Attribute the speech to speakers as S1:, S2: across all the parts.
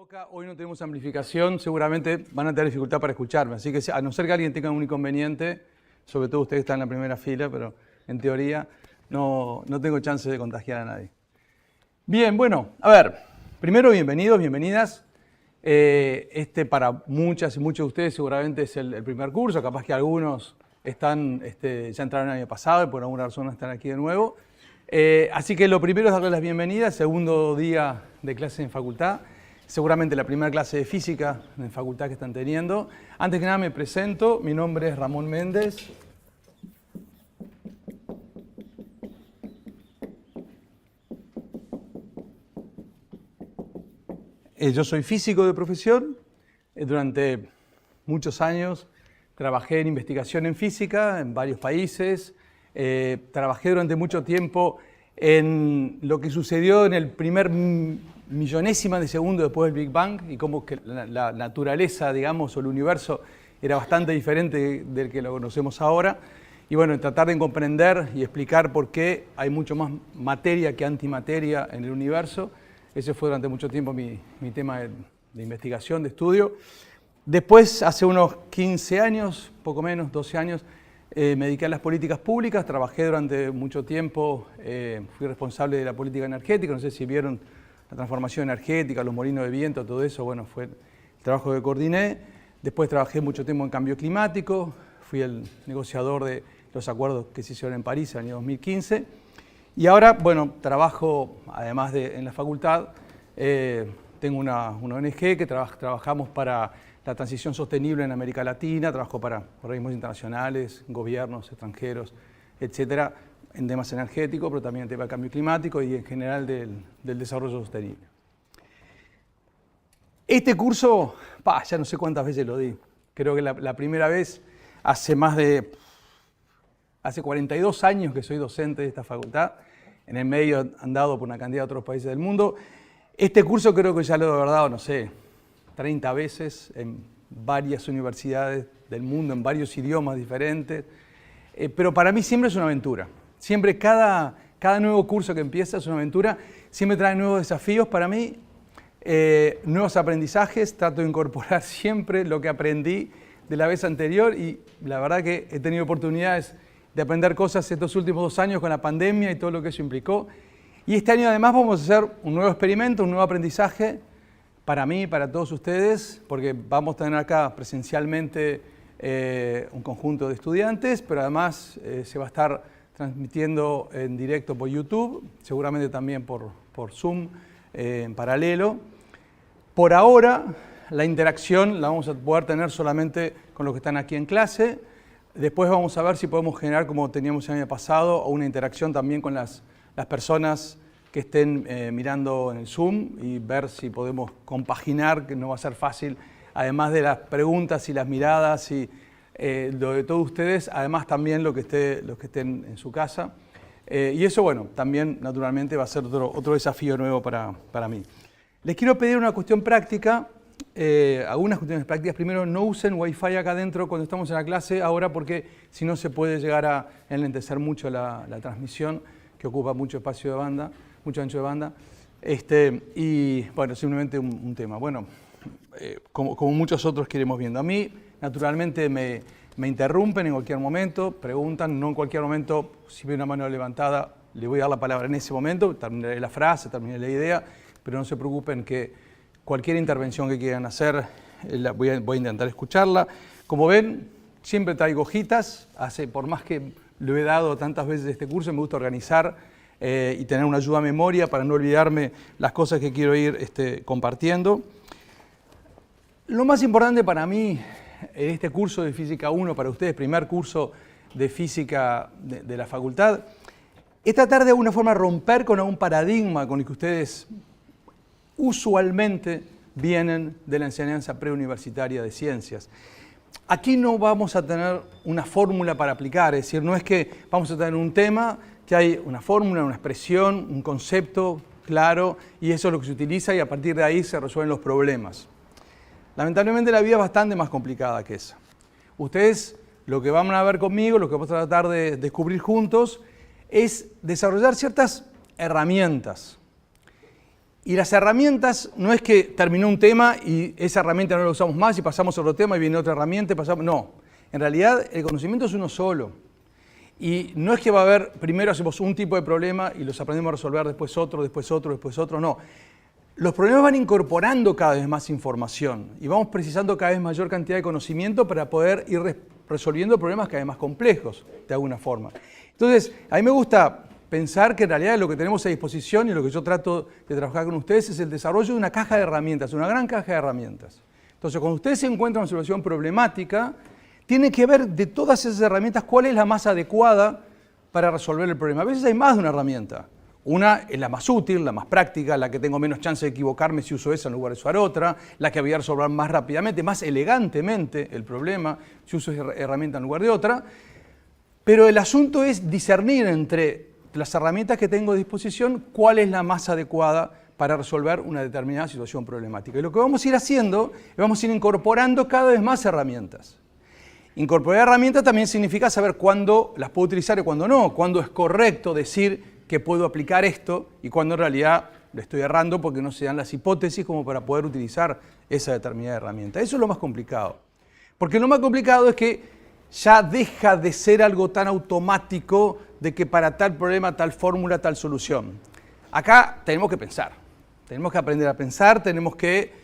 S1: boca, hoy no tenemos amplificación, seguramente van a tener dificultad para escucharme, así que a no ser que alguien tenga un inconveniente, sobre todo ustedes que están en la primera fila, pero en teoría no tengo chance de contagiar a nadie. Bien, bueno, a ver, primero bienvenidos, bienvenidas. Para muchas y muchos de ustedes seguramente es el primer curso, capaz que algunos ya entraron el año pasado y por alguna razón están aquí de nuevo. Así que lo primero es darles las bienvenidas, segundo día de clase en facultad, seguramente la primera clase de física en facultad que están teniendo. Antes que nada me presento, mi nombre es Ramón Méndez. Yo soy físico de profesión, durante muchos años trabajé en investigación en física en varios países, trabajé durante mucho tiempo en lo que sucedió en el primer millonésima de segundo después del Big Bang y cómo que la naturaleza, digamos, o el universo era bastante diferente del que lo conocemos ahora. Y bueno, tratar de comprender y explicar por qué hay mucho más materia que antimateria en el universo. Ese fue durante mucho tiempo mi tema de investigación, de estudio. Después, hace unos 15 años, poco menos, 12 años, me dediqué a las políticas públicas, trabajé durante mucho tiempo, fui responsable de la política energética, no sé si vieron la transformación energética, los molinos de viento, todo eso, bueno, fue el trabajo que coordiné. Después trabajé mucho tiempo en cambio climático, fui el negociador de los acuerdos que se hicieron en París en el año 2015. Y ahora, bueno, trabajo, además en la facultad, tengo una ONG que trabajamos para la transición sostenible en América Latina, trabajo para organismos internacionales, gobiernos extranjeros, etcétera, en temas energéticos, pero también en temas de cambio climático y en general del desarrollo sostenible. Este curso, ya no sé cuántas veces lo di, creo que la primera vez hace 42 años que soy docente de esta facultad, en el medio he andado por una cantidad de otros países del mundo. Este curso creo que ya lo he dado, no sé, 30 veces en varias universidades del mundo, en varios idiomas diferentes, pero para mí siempre es una aventura. Siempre cada nuevo curso que empieza es una aventura, siempre trae nuevos desafíos para mí, nuevos aprendizajes, trato de incorporar siempre lo que aprendí de la vez anterior y la verdad que he tenido oportunidades de aprender cosas estos últimos 2 años con la pandemia y todo lo que eso implicó. Y este año además vamos a hacer un nuevo experimento, un nuevo aprendizaje para mí y para todos ustedes, porque vamos a tener acá presencialmente un conjunto de estudiantes, pero además se va a estar transmitiendo en directo por YouTube, seguramente también por Zoom en paralelo. Por ahora, la interacción la vamos a poder tener solamente con los que están aquí en clase. Después vamos a ver si podemos generar, como teníamos el año pasado, una interacción también con las personas que estén mirando en el Zoom y ver si podemos compaginar, que no va a ser fácil, además de las preguntas y las miradas y lo de todos ustedes, además también los que estén en su casa. Y eso, bueno, también naturalmente va a ser otro desafío nuevo para mí. Les quiero pedir una cuestión práctica, algunas cuestiones prácticas. Primero, no usen Wi-Fi acá adentro cuando estamos en la clase ahora porque si no se puede llegar a enlentecer mucho la transmisión, que ocupa mucho espacio de banda, mucho ancho de banda. Y bueno, simplemente un tema. Bueno, como muchos otros que iremos viendo. A mí, naturalmente, me interrumpen en cualquier momento, preguntan, no en cualquier momento, si veo una mano levantada, le voy a dar la palabra en ese momento, terminaré la frase, terminaré la idea, pero no se preocupen que cualquier intervención que quieran hacer, voy a intentar escucharla. Como ven, siempre traigo hojitas, por más que lo he dado tantas veces este curso, me gusta organizar y tener una ayuda a memoria para no olvidarme las cosas que quiero ir compartiendo. Lo más importante para mí en este curso de Física 1, para ustedes, primer curso de Física de la facultad, es tratar de alguna forma romper con algún paradigma con el que ustedes usualmente vienen de la enseñanza preuniversitaria de ciencias. Aquí no vamos a tener una fórmula para aplicar, es decir, no es que vamos a tener un tema, que hay una fórmula, una expresión, un concepto claro, y eso es lo que se utiliza y a partir de ahí se resuelven los problemas. Lamentablemente la vida es bastante más complicada que esa. Ustedes lo que van a ver conmigo, lo que vamos a tratar de descubrir juntos, es desarrollar ciertas herramientas. Y las herramientas no es que terminó un tema y esa herramienta no la usamos más y pasamos a otro tema y viene otra herramienta y pasamos... No, en realidad el conocimiento es uno solo. Y no es que va a haber, primero hacemos un tipo de problema y los aprendemos a resolver, después otro, después otro, después otro, no. Los problemas van incorporando cada vez más información y vamos precisando cada vez mayor cantidad de conocimiento para poder ir resolviendo problemas cada vez más complejos, de alguna forma. Entonces, a mí me gusta pensar que en realidad lo que tenemos a disposición y lo que yo trato de trabajar con ustedes es el desarrollo de una caja de herramientas, una gran caja de herramientas. Entonces, cuando ustedes se encuentran en una situación problemática, tienen que ver de todas esas herramientas cuál es la más adecuada para resolver el problema. A veces hay más de una herramienta. Una es la más útil, la más práctica, la que tengo menos chance de equivocarme si uso esa en lugar de usar otra, la que voy a resolver más rápidamente, más elegantemente el problema si uso esa herramienta en lugar de otra. Pero el asunto es discernir entre las herramientas que tengo a disposición cuál es la más adecuada para resolver una determinada situación problemática. Y lo que vamos a ir haciendo es vamos a ir incorporando cada vez más herramientas. Incorporar herramientas también significa saber cuándo las puedo utilizar y cuándo no, cuándo es correcto decir que puedo aplicar esto y cuándo en realidad le estoy errando porque no se dan las hipótesis como para poder utilizar esa determinada herramienta. Eso es lo más complicado. Porque lo más complicado es que ya deja de ser algo tan automático de que para tal problema, tal fórmula, tal solución. Acá tenemos que pensar, tenemos que aprender a pensar, tenemos que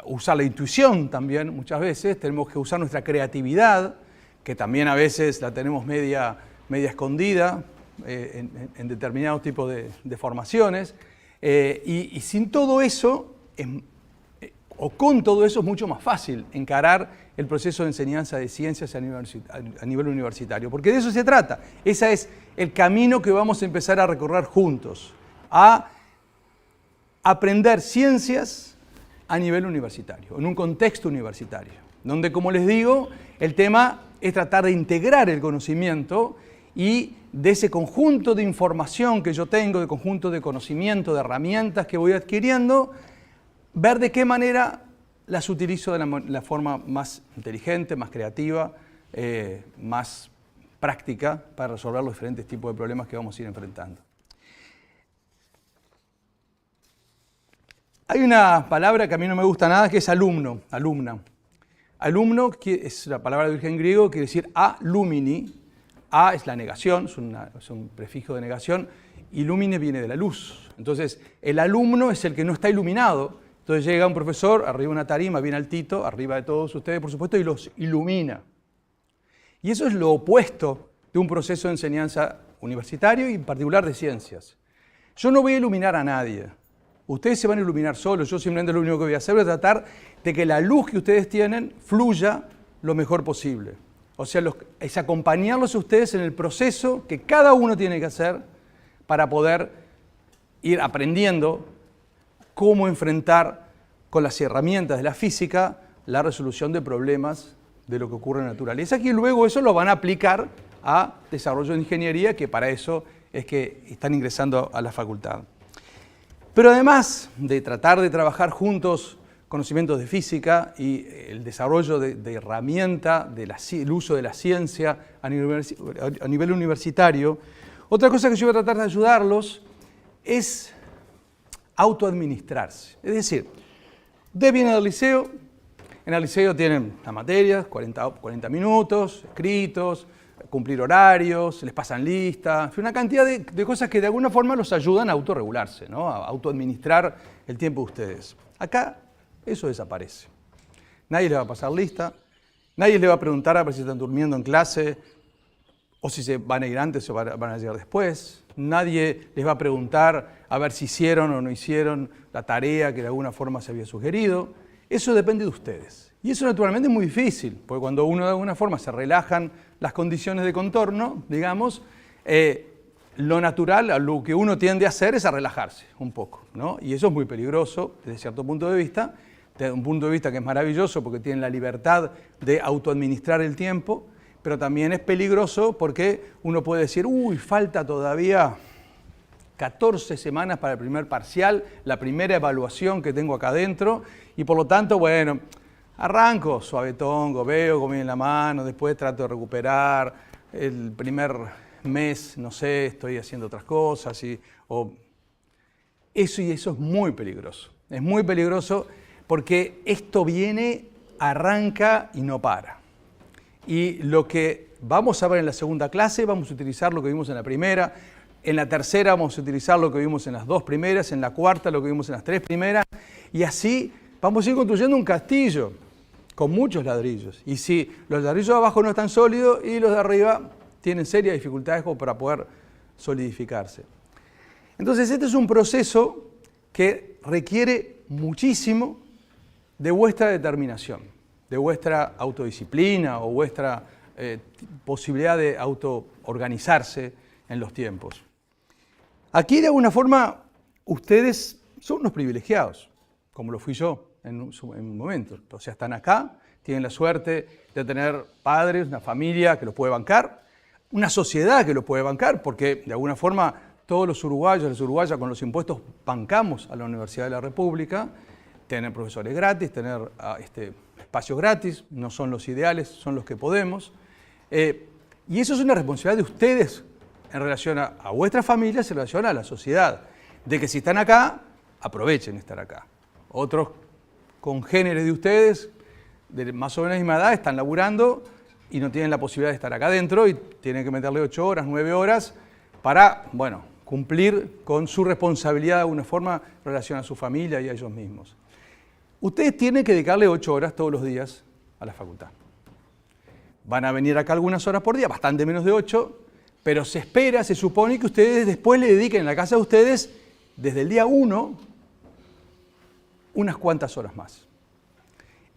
S1: usar la intuición también muchas veces, tenemos que usar nuestra creatividad, que también a veces la tenemos media escondida en determinados tipos de formaciones, y sin todo eso, o con todo eso, es mucho más fácil encarar el proceso de enseñanza de ciencias a nivel universitario, porque de eso se trata. Ese es el camino que vamos a empezar a recorrer juntos, a aprender ciencias a nivel universitario, en un contexto universitario, donde, como les digo, el tema es tratar de integrar el conocimiento y de ese conjunto de información que yo tengo, de conjunto de conocimiento, de herramientas que voy adquiriendo, ver de qué manera las utilizo de la forma más inteligente, más creativa, más práctica para resolver los diferentes tipos de problemas que vamos a ir enfrentando. Hay una palabra que a mí no me gusta nada, que es alumno, alumna. Alumno es la palabra de origen griego, quiere decir alumini. A es la negación, es un prefijo de negación, y lumine viene de la luz. Entonces, el alumno es el que no está iluminado. Entonces llega un profesor, arriba de una tarima, bien altito, arriba de todos ustedes, por supuesto, y los ilumina. Y eso es lo opuesto de un proceso de enseñanza universitario y en particular de ciencias. Yo no voy a iluminar a nadie. Ustedes se van a iluminar solos. Yo simplemente lo único que voy a hacer es tratar de que la luz que ustedes tienen fluya lo mejor posible. O sea, es acompañarlos a ustedes en el proceso que cada uno tiene que hacer para poder ir aprendiendo cómo enfrentar con las herramientas de la física la resolución de problemas de lo que ocurre en la naturaleza, y luego eso lo van a aplicar a desarrollo de ingeniería, que para eso es que están ingresando a la facultad. Pero además de tratar de trabajar juntos conocimientos de física y el desarrollo de herramienta, el uso de la ciencia a nivel universitario, otra cosa que yo voy a tratar de ayudarlos es autoadministrarse. Es decir, ustedes vienen al liceo, en el liceo tienen las materias, 40 minutos, escritos, cumplir horarios, les pasan listas, una cantidad de cosas que de alguna forma los ayudan a autorregularse, ¿no? A autoadministrar el tiempo de ustedes. Acá eso desaparece. Nadie les va a pasar lista, nadie les va a preguntar a ver si están durmiendo en clase, o si se van a ir antes o van a llegar después. Nadie les va a preguntar a ver si hicieron o no hicieron la tarea que de alguna forma se había sugerido. Eso depende de ustedes. Y eso naturalmente es muy difícil, porque cuando uno de alguna forma se relajan las condiciones de contorno, digamos, lo natural, a lo que uno tiende a hacer es a relajarse un poco, ¿no? Y eso es muy peligroso desde cierto punto de vista, desde un punto de vista que es maravilloso porque tienen la libertad de autoadministrar el tiempo, pero también es peligroso porque uno puede decir, uy, falta todavía 14 semanas para el primer parcial, la primera evaluación que tengo acá adentro, y por lo tanto, bueno, arranco suavetongo, veo cómo viene la mano, después trato de recuperar, el primer mes, no sé, estoy haciendo otras cosas, Eso es muy peligroso. Es muy peligroso porque esto viene, arranca y no para. Y lo que vamos a ver en la segunda clase, vamos a utilizar lo que vimos en la primera. En la tercera vamos a utilizar lo que vimos en las 2 primeras. En la cuarta lo que vimos en las 3 primeras. Y así vamos a ir construyendo un castillo con muchos ladrillos. Y si los ladrillos de abajo no están sólidos y los de arriba tienen serias dificultades como para poder solidificarse. Entonces este es un proceso que requiere muchísimo de vuestra determinación, de vuestra autodisciplina o vuestra posibilidad de autoorganizarse en los tiempos. Aquí de alguna forma ustedes son unos privilegiados, como lo fui yo en un momento. O sea, están acá, tienen la suerte de tener padres, una familia que los puede bancar, una sociedad que los puede bancar, porque de alguna forma todos los uruguayos, las uruguayas con los impuestos bancamos a la Universidad de la República, tener profesores gratis, tener espacios gratis, no son los ideales, son los que podemos. Y eso es una responsabilidad de ustedes en relación a vuestras familias, en relación a la sociedad, de que si están acá, aprovechen estar acá. Otros congéneres de ustedes, de más o menos la misma edad, están laburando y no tienen la posibilidad de estar acá adentro y tienen que meterle 8 horas, 9 horas para, bueno, cumplir con su responsabilidad de alguna forma en relación a su familia y a ellos mismos. Ustedes tienen que dedicarle 8 horas todos los días a la facultad. Van a venir acá algunas horas por día, bastante menos de 8, pero se espera, se supone que ustedes después le dediquen en la casa de ustedes, desde el día 1, unas cuantas horas más.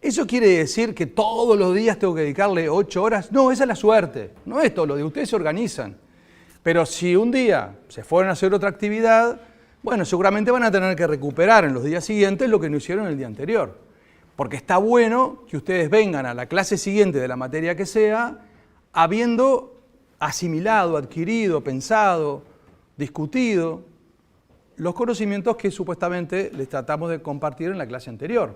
S1: ¿Eso quiere decir que todos los días tengo que dedicarle 8 horas? No, esa es la suerte, no es todo lo de ustedes se organizan. Pero si un día se fueron a hacer otra actividad, bueno, seguramente van a tener que recuperar en los días siguientes lo que no hicieron el día anterior. Porque está bueno que ustedes vengan a la clase siguiente de la materia que sea, habiendo asimilado, adquirido, pensado, discutido los conocimientos que supuestamente les tratamos de compartir en la clase anterior.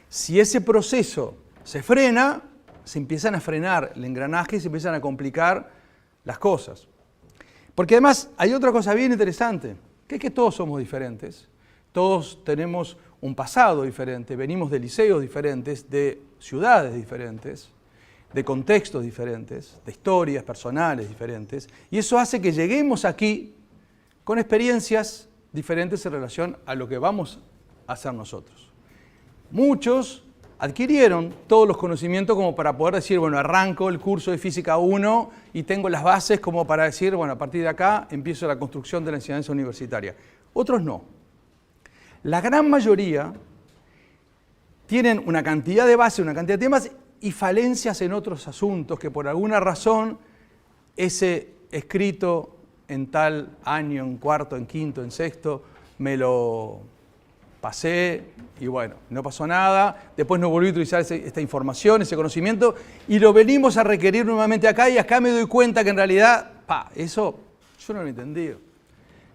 S1: Si ese proceso se frena, se empiezan a frenar el engranaje y se empiezan a complicar las cosas. Porque además hay otra cosa bien interesante, que es que todos somos diferentes, todos tenemos un pasado diferente, venimos de liceos diferentes, de ciudades diferentes, de contextos diferentes, de historias personales diferentes, y eso hace que lleguemos aquí con experiencias diferentes en relación a lo que vamos a hacer nosotros. Muchos adquirieron todos los conocimientos como para poder decir, bueno, arranco el curso de Física 1 y tengo las bases como para decir, bueno, a partir de acá empiezo la construcción de la enseñanza universitaria. Otros no. La gran mayoría tienen una cantidad de bases, una cantidad de temas y falencias en otros asuntos que por alguna razón ese escrito en tal año, en cuarto, en quinto, en sexto, me lo pasé y bueno, no pasó nada, después no volví a utilizar esta información, ese conocimiento y lo venimos a requerir nuevamente acá y acá me doy cuenta que en realidad, eso yo no lo he entendido,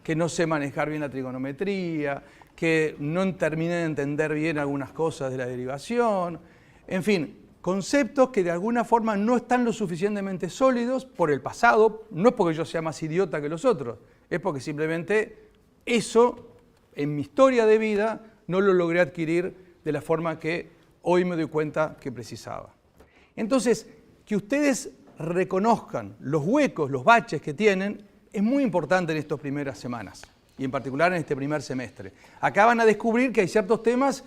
S1: que no sé manejar bien la trigonometría, que no terminé de entender bien algunas cosas de la derivación, en fin, conceptos que de alguna forma no están lo suficientemente sólidos por el pasado, no es porque yo sea más idiota que los otros, es porque simplemente eso en mi historia de vida no lo logré adquirir de la forma que hoy me doy cuenta que precisaba. Entonces, que ustedes reconozcan los huecos, los baches que tienen, es muy importante en estas primeras semanas, y en particular en este primer semestre. Acá van a descubrir que hay ciertos temas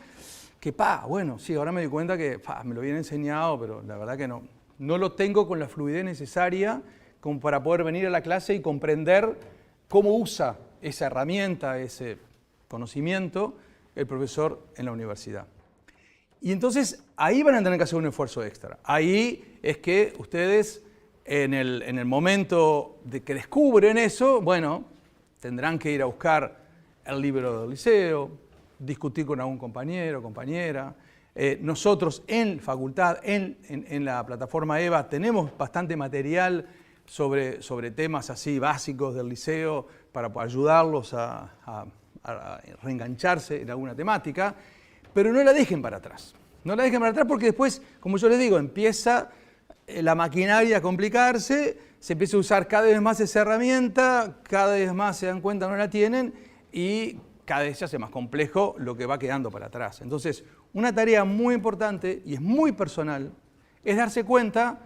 S1: que, bueno, sí, ahora me doy cuenta que me lo habían enseñado, pero la verdad que no lo tengo con la fluidez necesaria como para poder venir a la clase y comprender cómo usa esa herramienta, ese conocimiento, el profesor en la universidad. Y entonces ahí van a tener que hacer un esfuerzo extra. Ahí es que ustedes en el momento de que descubren eso, bueno, tendrán que ir a buscar el libro del liceo, discutir con algún compañero o compañera. Nosotros en facultad, en la plataforma EVA, tenemos bastante material sobre temas así básicos del liceo para ayudarlos a reengancharse en alguna temática, pero no la dejen para atrás. No la dejen para atrás porque después, como yo les digo, empieza la maquinaria a complicarse, se empieza a usar cada vez más esa herramienta, cada vez más se dan cuenta no la tienen y cada vez se hace más complejo lo que va quedando para atrás. Entonces, una tarea muy importante y es muy personal es darse cuenta,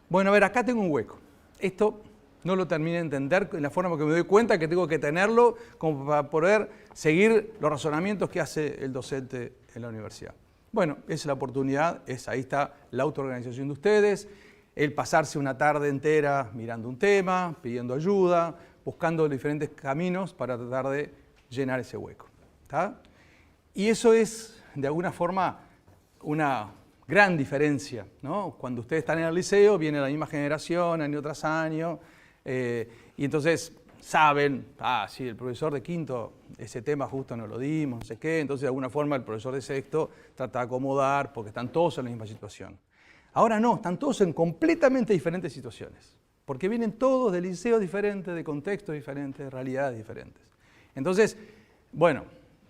S1: bueno, a ver, acá tengo un hueco. Esto no lo terminé de entender en la forma que me doy cuenta que tengo que tenerlo como para poder seguir los razonamientos que hace el docente en la universidad. Bueno, esa es la oportunidad, ahí está la autoorganización de ustedes, el pasarse una tarde entera mirando un tema, pidiendo ayuda, buscando diferentes caminos para tratar de llenar ese hueco. ¿Está? Y eso es, de alguna forma, una gran diferencia, ¿no? Cuando ustedes están en el liceo, viene la misma generación, año tras año, y entonces saben, sí, el profesor de quinto, ese tema justo no lo dimos, no sé qué, entonces de alguna forma el profesor de sexto trata de acomodar porque están todos en la misma situación. Ahora no, están todos en completamente diferentes situaciones, porque vienen todos de liceos diferentes, de contextos diferentes, de realidades diferentes. Entonces, bueno,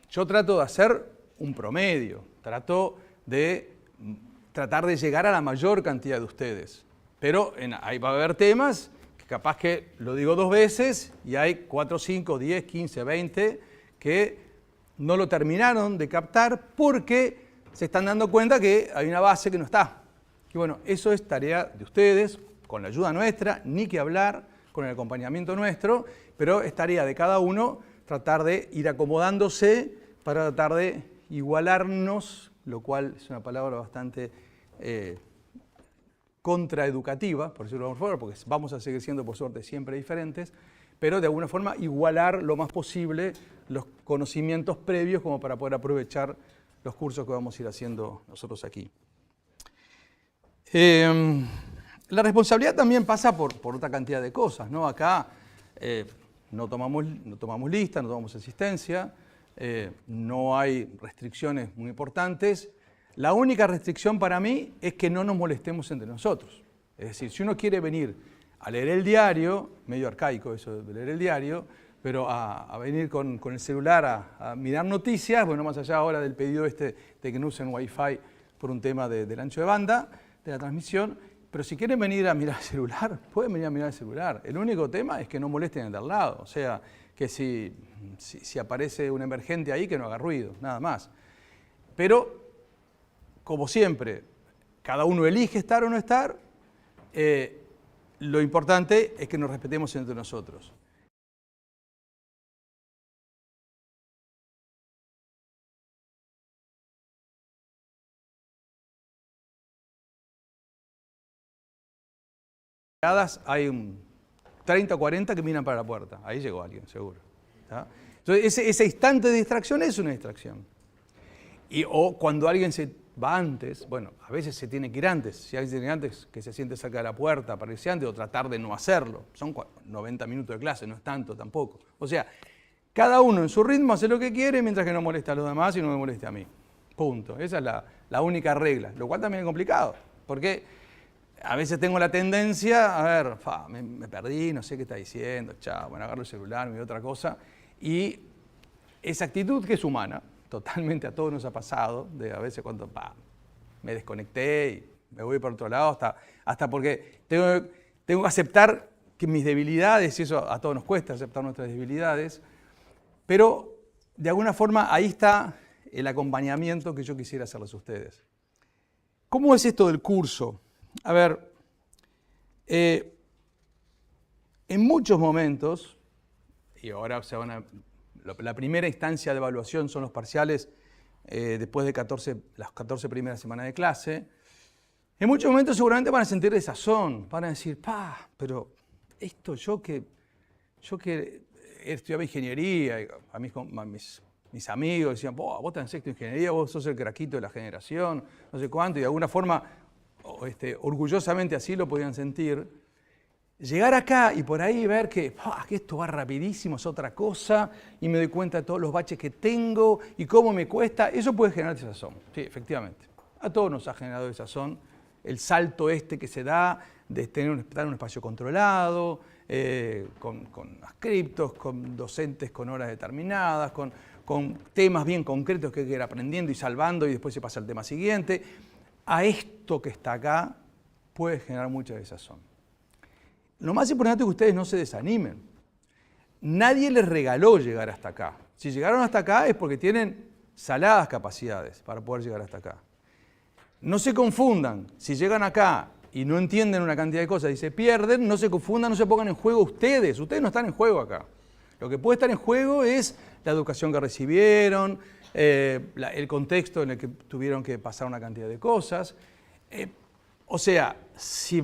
S1: yo trato de hacer un promedio, trato de tratar de llegar a la mayor cantidad de ustedes, pero ahí va a haber temas que capaz que lo digo 2 veces y hay 4, 5, 10, 15, 20 que no lo terminaron de captar porque se están dando cuenta que hay una base que no está. Y bueno, eso es tarea de ustedes, con la ayuda nuestra, ni que hablar, con el acompañamiento nuestro, pero es tarea de cada uno tratar de ir acomodándose para tratar de igualarnos, lo cual es una palabra bastante contraeducativa, por decirlo de alguna forma, porque vamos a seguir siendo, por suerte, siempre diferentes, pero de alguna forma igualar lo más posible los conocimientos previos como para poder aprovechar los cursos que vamos a ir haciendo nosotros aquí. La responsabilidad también pasa por otra cantidad de cosas, ¿no? Acá no tomamos lista, no tomamos asistencia, no hay restricciones muy importantes. La única restricción para mí es que no nos molestemos entre nosotros. Es decir, si uno quiere venir a leer el diario, medio arcaico eso de leer el diario, pero a venir con el celular a mirar noticias, bueno, más allá ahora del pedido de que no usen Wi-Fi por un tema del ancho de banda, de la transmisión, pero si quieren venir a mirar el celular, pueden venir a mirar el celular. El único tema es que no molesten al de al lado, o sea, que si aparece un emergente ahí, que no haga ruido, nada más. Pero, como siempre, cada uno elige estar o no estar, lo importante es que nos respetemos entre nosotros. Hay un 30 o 40 que miran para la puerta. Ahí llegó alguien, seguro. ¿Tá? Entonces, ese instante de distracción es una distracción. O cuando alguien se va antes, bueno, a veces se tiene que ir antes. Si alguien tiene que ir antes, que se siente cerca de la puerta para irse antes o tratar de no hacerlo. Son 90 minutos de clase, no es tanto tampoco. O sea, cada uno en su ritmo hace lo que quiere mientras que no moleste a los demás y no me moleste a mí. Punto. Esa es la única regla, lo cual también es complicado, porque a veces tengo la tendencia, a ver, me perdí, no sé qué está diciendo, chao, bueno, agarro el celular, me doy otra cosa. Y esa actitud que es humana, totalmente a todos nos ha pasado, de a veces cuando me desconecté y me voy para otro lado, hasta porque tengo que aceptar que mis debilidades, y eso a todos nos cuesta aceptar nuestras debilidades, pero de alguna forma ahí está el acompañamiento que yo quisiera hacerles a ustedes. ¿Cómo es esto del curso? A ver, en muchos momentos, y ahora la primera instancia de evaluación son los parciales después de las 14 primeras semanas de clase, en muchos momentos seguramente van a sentir desazón, van a decir, pero esto yo que estudiaba ingeniería, a mis amigos decían, vos estás en sexto de ingeniería, vos sos el craquito de la generación, no sé cuánto, y de alguna forma orgullosamente así lo podían sentir. Llegar acá y por ahí ver que esto va rapidísimo, es otra cosa, y me doy cuenta de todos los baches que tengo y cómo me cuesta, eso puede generar desazón. Sí, efectivamente. A todos nos ha generado desazón el salto que se da de estar en un espacio controlado, con scriptos, con docentes con horas determinadas, con temas bien concretos que hay que ir aprendiendo y salvando y después se pasa al tema siguiente. A esto que está acá puede generar mucha desazón. Lo más importante es que ustedes no se desanimen. Nadie les regaló llegar hasta acá. Si llegaron hasta acá es porque tienen saladas capacidades para poder llegar hasta acá. No se confundan, si llegan acá y no entienden una cantidad de cosas y se pierden, no se confundan, no se pongan en juego ustedes no están en juego acá. Lo que puede estar en juego es la educación que recibieron, el contexto en el que tuvieron que pasar una cantidad de cosas. O sea, si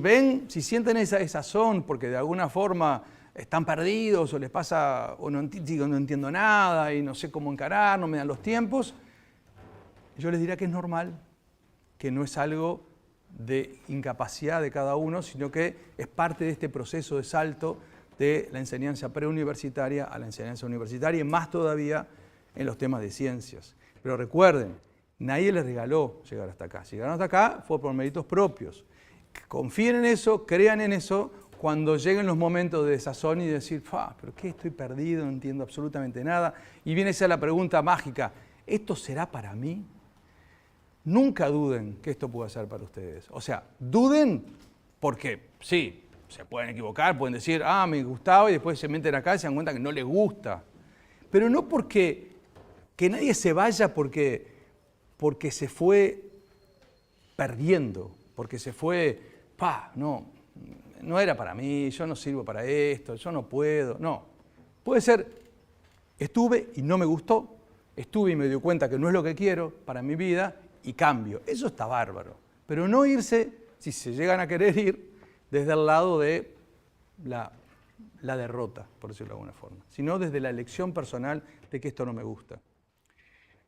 S1: sienten esa sazón porque de alguna forma están perdidos o les pasa, o no entiendo nada y no sé cómo encarar, no me dan los tiempos, yo les diría que es normal, que no es algo de incapacidad de cada uno, sino que es parte de este proceso de salto de la enseñanza preuniversitaria a la enseñanza universitaria y más todavía en los temas de ciencias. Pero recuerden, nadie les regaló llegar hasta acá. Si llegaron hasta acá fue por méritos propios. Confíen en eso, crean en eso, cuando lleguen los momentos de desazón y de decir, ¿pero qué? Estoy perdido, no entiendo absolutamente nada. Y viene esa la pregunta mágica, ¿esto será para mí? Nunca duden que esto pueda ser para ustedes. O sea, duden porque sí, se pueden equivocar, pueden decir, me gustaba y después se meten acá y se dan cuenta que no les gusta. Pero no porque que nadie se vaya porque se fue perdiendo, porque se fue, no era para mí, yo no sirvo para esto, yo no puedo. No, puede ser, estuve y no me gustó, estuve y me di cuenta que no es lo que quiero para mi vida y cambio. Eso está bárbaro. Pero no irse, si se llegan a querer ir, desde el lado de la derrota, por decirlo de alguna forma, sino desde la elección personal de que esto no me gusta.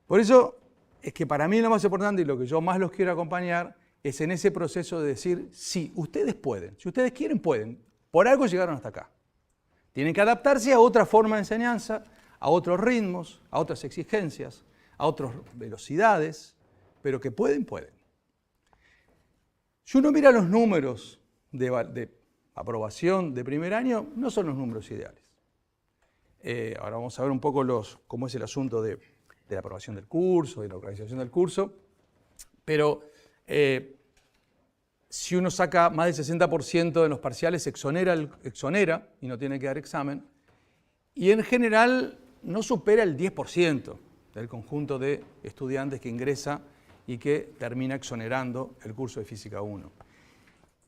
S1: Por eso es que para mí lo más importante y lo que yo más los quiero acompañar es en ese proceso de decir, sí, ustedes pueden, si ustedes quieren, pueden. Por algo llegaron hasta acá. Tienen que adaptarse a otra forma de enseñanza, a otros ritmos, a otras exigencias, a otras velocidades, pero que pueden, pueden. Si uno mira los números de aprobación de primer año, no son los números ideales. Ahora vamos a ver un poco cómo es el asunto de la aprobación del curso, de la organización del curso, pero si uno saca más del 60% de los parciales, exonera y no tiene que dar examen, y en general no supera el 10% del conjunto de estudiantes que ingresa y que termina exonerando el curso de Física 1.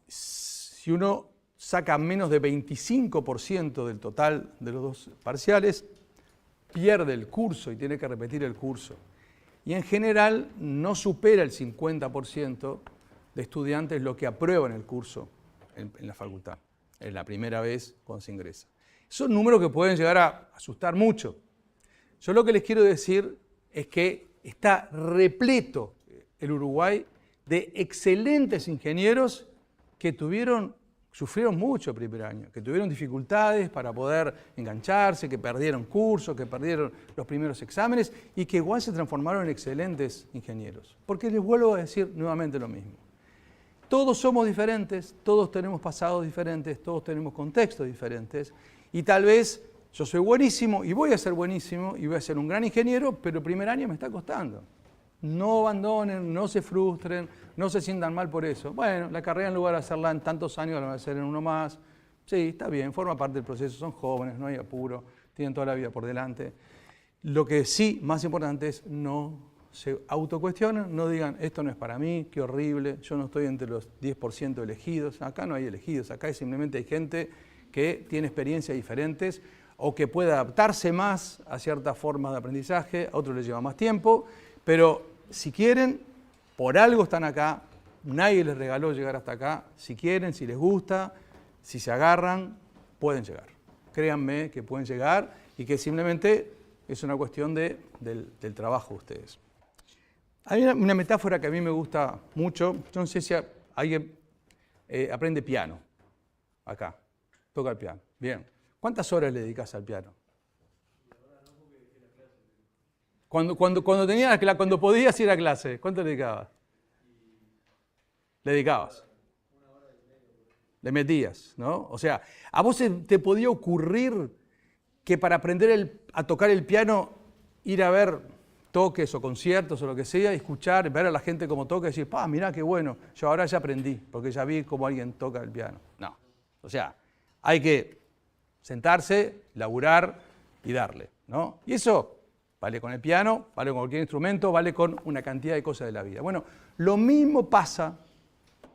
S1: Si uno saca menos de 25% del total de los dos parciales, pierde el curso y tiene que repetir el curso. Y en general no supera el 50% de estudiantes lo que aprueban el curso en la facultad, en la primera vez cuando se ingresa. Son números que pueden llegar a asustar mucho. Yo lo que les quiero decir es que está repleto el Uruguay de excelentes ingenieros que sufrieron mucho el primer año, que tuvieron dificultades para poder engancharse, que perdieron cursos, que perdieron los primeros exámenes y que igual se transformaron en excelentes ingenieros. Porque les vuelvo a decir nuevamente lo mismo. Todos somos diferentes, todos tenemos pasados diferentes, todos tenemos contextos diferentes y tal vez yo soy buenísimo y voy a ser buenísimo y voy a ser un gran ingeniero, pero el primer año me está costando. No abandonen, no se frustren, no se sientan mal por eso. Bueno, la carrera en lugar de hacerla en tantos años, la van a hacer en uno más. Sí, está bien, forma parte del proceso, son jóvenes, no hay apuro, tienen toda la vida por delante. Lo que sí, más importante es no se autocuestionen, no digan, esto no es para mí, qué horrible, yo no estoy entre los 10% elegidos. Acá no hay elegidos, acá simplemente hay gente que tiene experiencias diferentes o que puede adaptarse más a ciertas formas de aprendizaje, a otros les lleva más tiempo, pero si quieren, por algo están acá, nadie les regaló llegar hasta acá, si quieren, si les gusta, si se agarran, pueden llegar. Créanme que pueden llegar y que simplemente es una cuestión del trabajo de ustedes. Hay una metáfora que a mí me gusta mucho, yo no sé si alguien aprende piano, acá, toca el piano, bien. ¿Cuántas horas le dedicas al piano? Cuando podías ir a clase, ¿cuánto le dedicabas? Le dedicabas. Le metías, ¿no? O sea, ¿a vos te podía ocurrir que para aprender a tocar el piano, ir a ver toques o conciertos o lo que sea, escuchar, ver a la gente cómo toca y decir, mirá qué bueno, yo ahora ya aprendí, porque ya vi cómo alguien toca el piano? No. O sea, hay que sentarse, laburar y darle, ¿no? Y eso vale con el piano, vale con cualquier instrumento, vale con una cantidad de cosas de la vida. Bueno, lo mismo pasa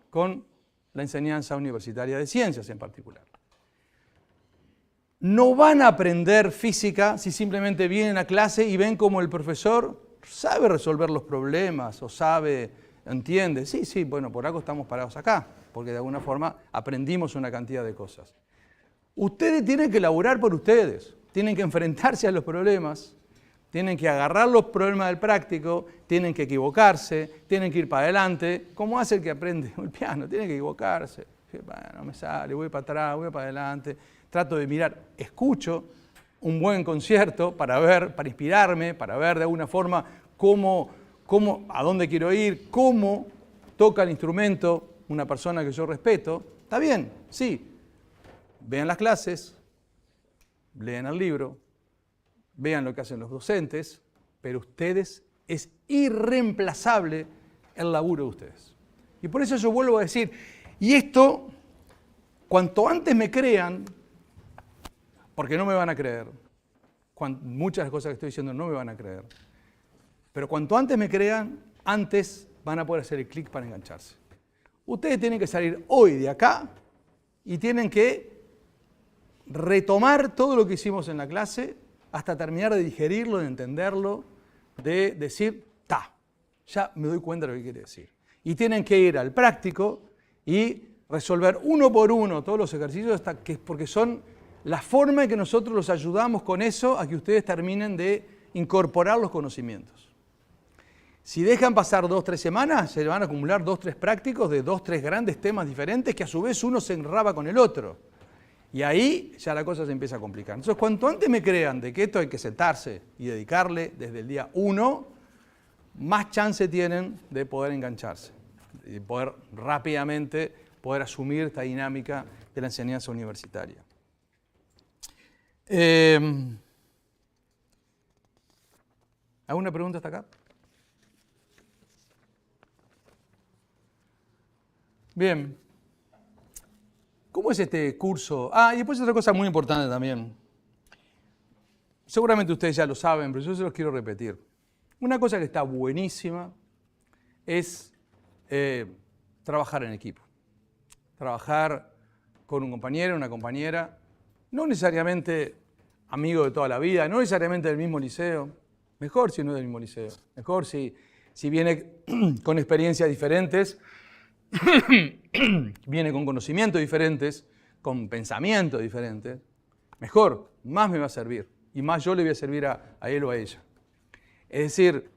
S1: con la enseñanza universitaria de ciencias en particular. No van a aprender física si simplemente vienen a clase y ven como el profesor sabe resolver los problemas o entiende. Sí, bueno, por algo estamos parados acá, porque de alguna forma aprendimos una cantidad de cosas. Ustedes tienen que laburar por ustedes, tienen que enfrentarse a los problemas, tienen que agarrar los problemas del práctico, tienen que equivocarse, tienen que ir para adelante. ¿Cómo hace el que aprende el piano? Tiene que equivocarse. Bueno, no me sale, voy para atrás, voy para adelante. Trato de mirar, escucho un buen concierto para ver, para inspirarme, para ver de alguna forma a dónde quiero ir, cómo toca el instrumento una persona que yo respeto. Está bien, sí. Vean las clases, lean el libro, vean lo que hacen los docentes, pero ustedes, es irreemplazable el laburo de ustedes. Y por eso yo vuelvo a decir, y esto, cuanto antes me crean, porque no me van a creer, muchas de las cosas que estoy diciendo no me van a creer, pero cuanto antes me crean, antes van a poder hacer el clic para engancharse. Ustedes tienen que salir hoy de acá y tienen que retomar todo lo que hicimos en la clase hasta terminar de digerirlo, de entenderlo, de decir, ya me doy cuenta de lo que quiere decir. Y tienen que ir al práctico y resolver uno por uno todos los ejercicios porque son la forma en que nosotros los ayudamos con eso a que ustedes terminen de incorporar los conocimientos. Si dejan pasar 2 o 3 semanas, se van a acumular 2 o 3 prácticos de 2 o 3 grandes temas diferentes que a su vez uno se enraba con el otro. Y ahí ya la cosa se empieza a complicar. Entonces, cuanto antes me crean de que esto hay que sentarse y dedicarle desde el día 1, más chance tienen de poder engancharse, de poder rápidamente poder asumir esta dinámica de la enseñanza universitaria. ¿Alguna pregunta hasta acá? Bien. ¿Cómo es este curso? Y después otra cosa muy importante también. Seguramente ustedes ya lo saben, pero yo se los quiero repetir. Una cosa que está buenísima es trabajar en equipo. Trabajar con un compañero, una compañera, no necesariamente amigo de toda la vida, no necesariamente del mismo liceo. Mejor si no es del mismo liceo. Mejor si viene con experiencias diferentes, viene con conocimientos diferentes, con pensamientos diferentes. Mejor, más me va a servir. Y más yo le voy a servir a él o a ella. Es decir,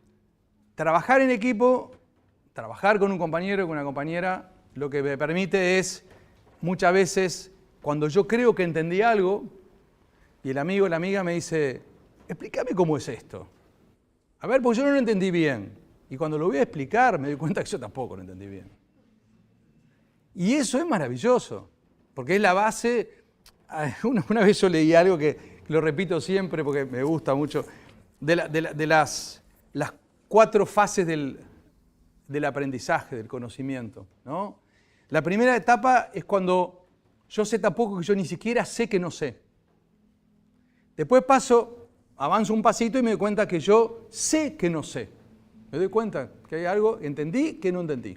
S1: trabajar en equipo, trabajar con un compañero o con una compañera, lo que me permite es, muchas veces, cuando yo creo que entendí algo, y el amigo o la amiga me dice, explícame cómo es esto. A ver, porque yo no lo entendí bien. Y cuando lo voy a explicar, me doy cuenta que yo tampoco lo entendí bien. Y eso es maravilloso, porque es la base. Una vez yo leí algo que lo repito siempre porque me gusta mucho, de las 4 fases del aprendizaje, del conocimiento, ¿no? La primera etapa es cuando yo sé tan poco que yo ni siquiera sé que no sé. Después avanzo un pasito y me doy cuenta que yo sé que no sé. Me doy cuenta que hay algo, entendí que no entendí.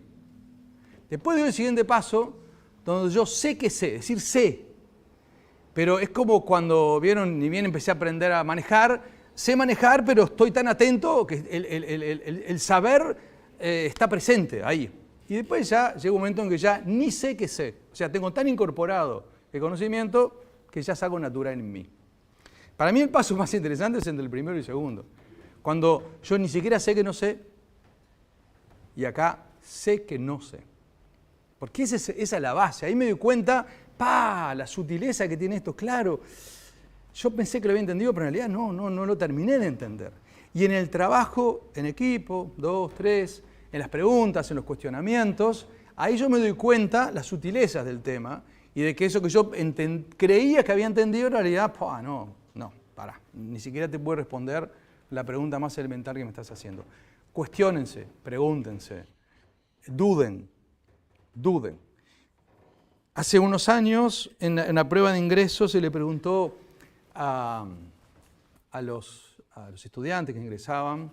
S1: Después doy el siguiente paso, donde yo sé que sé, es decir, sé. Pero es como cuando ni bien empecé a aprender a manejar, sé manejar, pero estoy tan atento que el saber está presente ahí. Y después ya llega un momento en que ya ni sé que sé. O sea, tengo tan incorporado el conocimiento que ya es algo natural en mí. Para mí el paso más interesante es entre el primero y el segundo. Cuando yo ni siquiera sé que no sé, y acá sé que no sé. Porque esa es la base. Ahí me doy cuenta, la sutileza que tiene esto, claro. Yo pensé que lo había entendido, pero en realidad no lo terminé de entender. Y en el trabajo, en equipo, 2, 3, en las preguntas, en los cuestionamientos, ahí yo me doy cuenta las sutilezas del tema y de que eso que yo creía que había entendido, en realidad, ni siquiera te puedo responder la pregunta más elemental que me estás haciendo. Cuestiónense, pregúntense, duden. Hace unos años, en la prueba de ingreso, se le preguntó a a los estudiantes que ingresaban,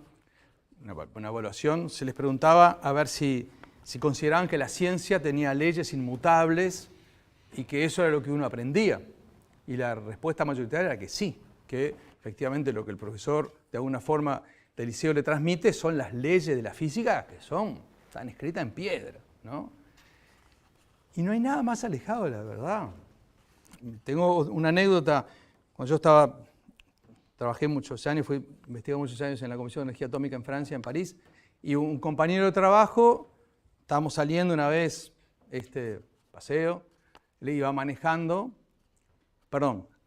S1: una evaluación, se les preguntaba a ver si consideraban que la ciencia tenía leyes inmutables y que eso era lo que uno aprendía. Y la respuesta mayoritaria era que sí, que efectivamente lo que el profesor de alguna forma del liceo le transmite son las leyes de la física que están escritas en piedra, ¿no? Y no hay nada más alejado de la verdad. Tengo una anécdota, cuando yo trabajé muchos años, investigué muchos años en la Comisión de Energía Atómica en Francia, en París, y un compañero de trabajo, estábamos saliendo una vez, paseo, le iba manejando,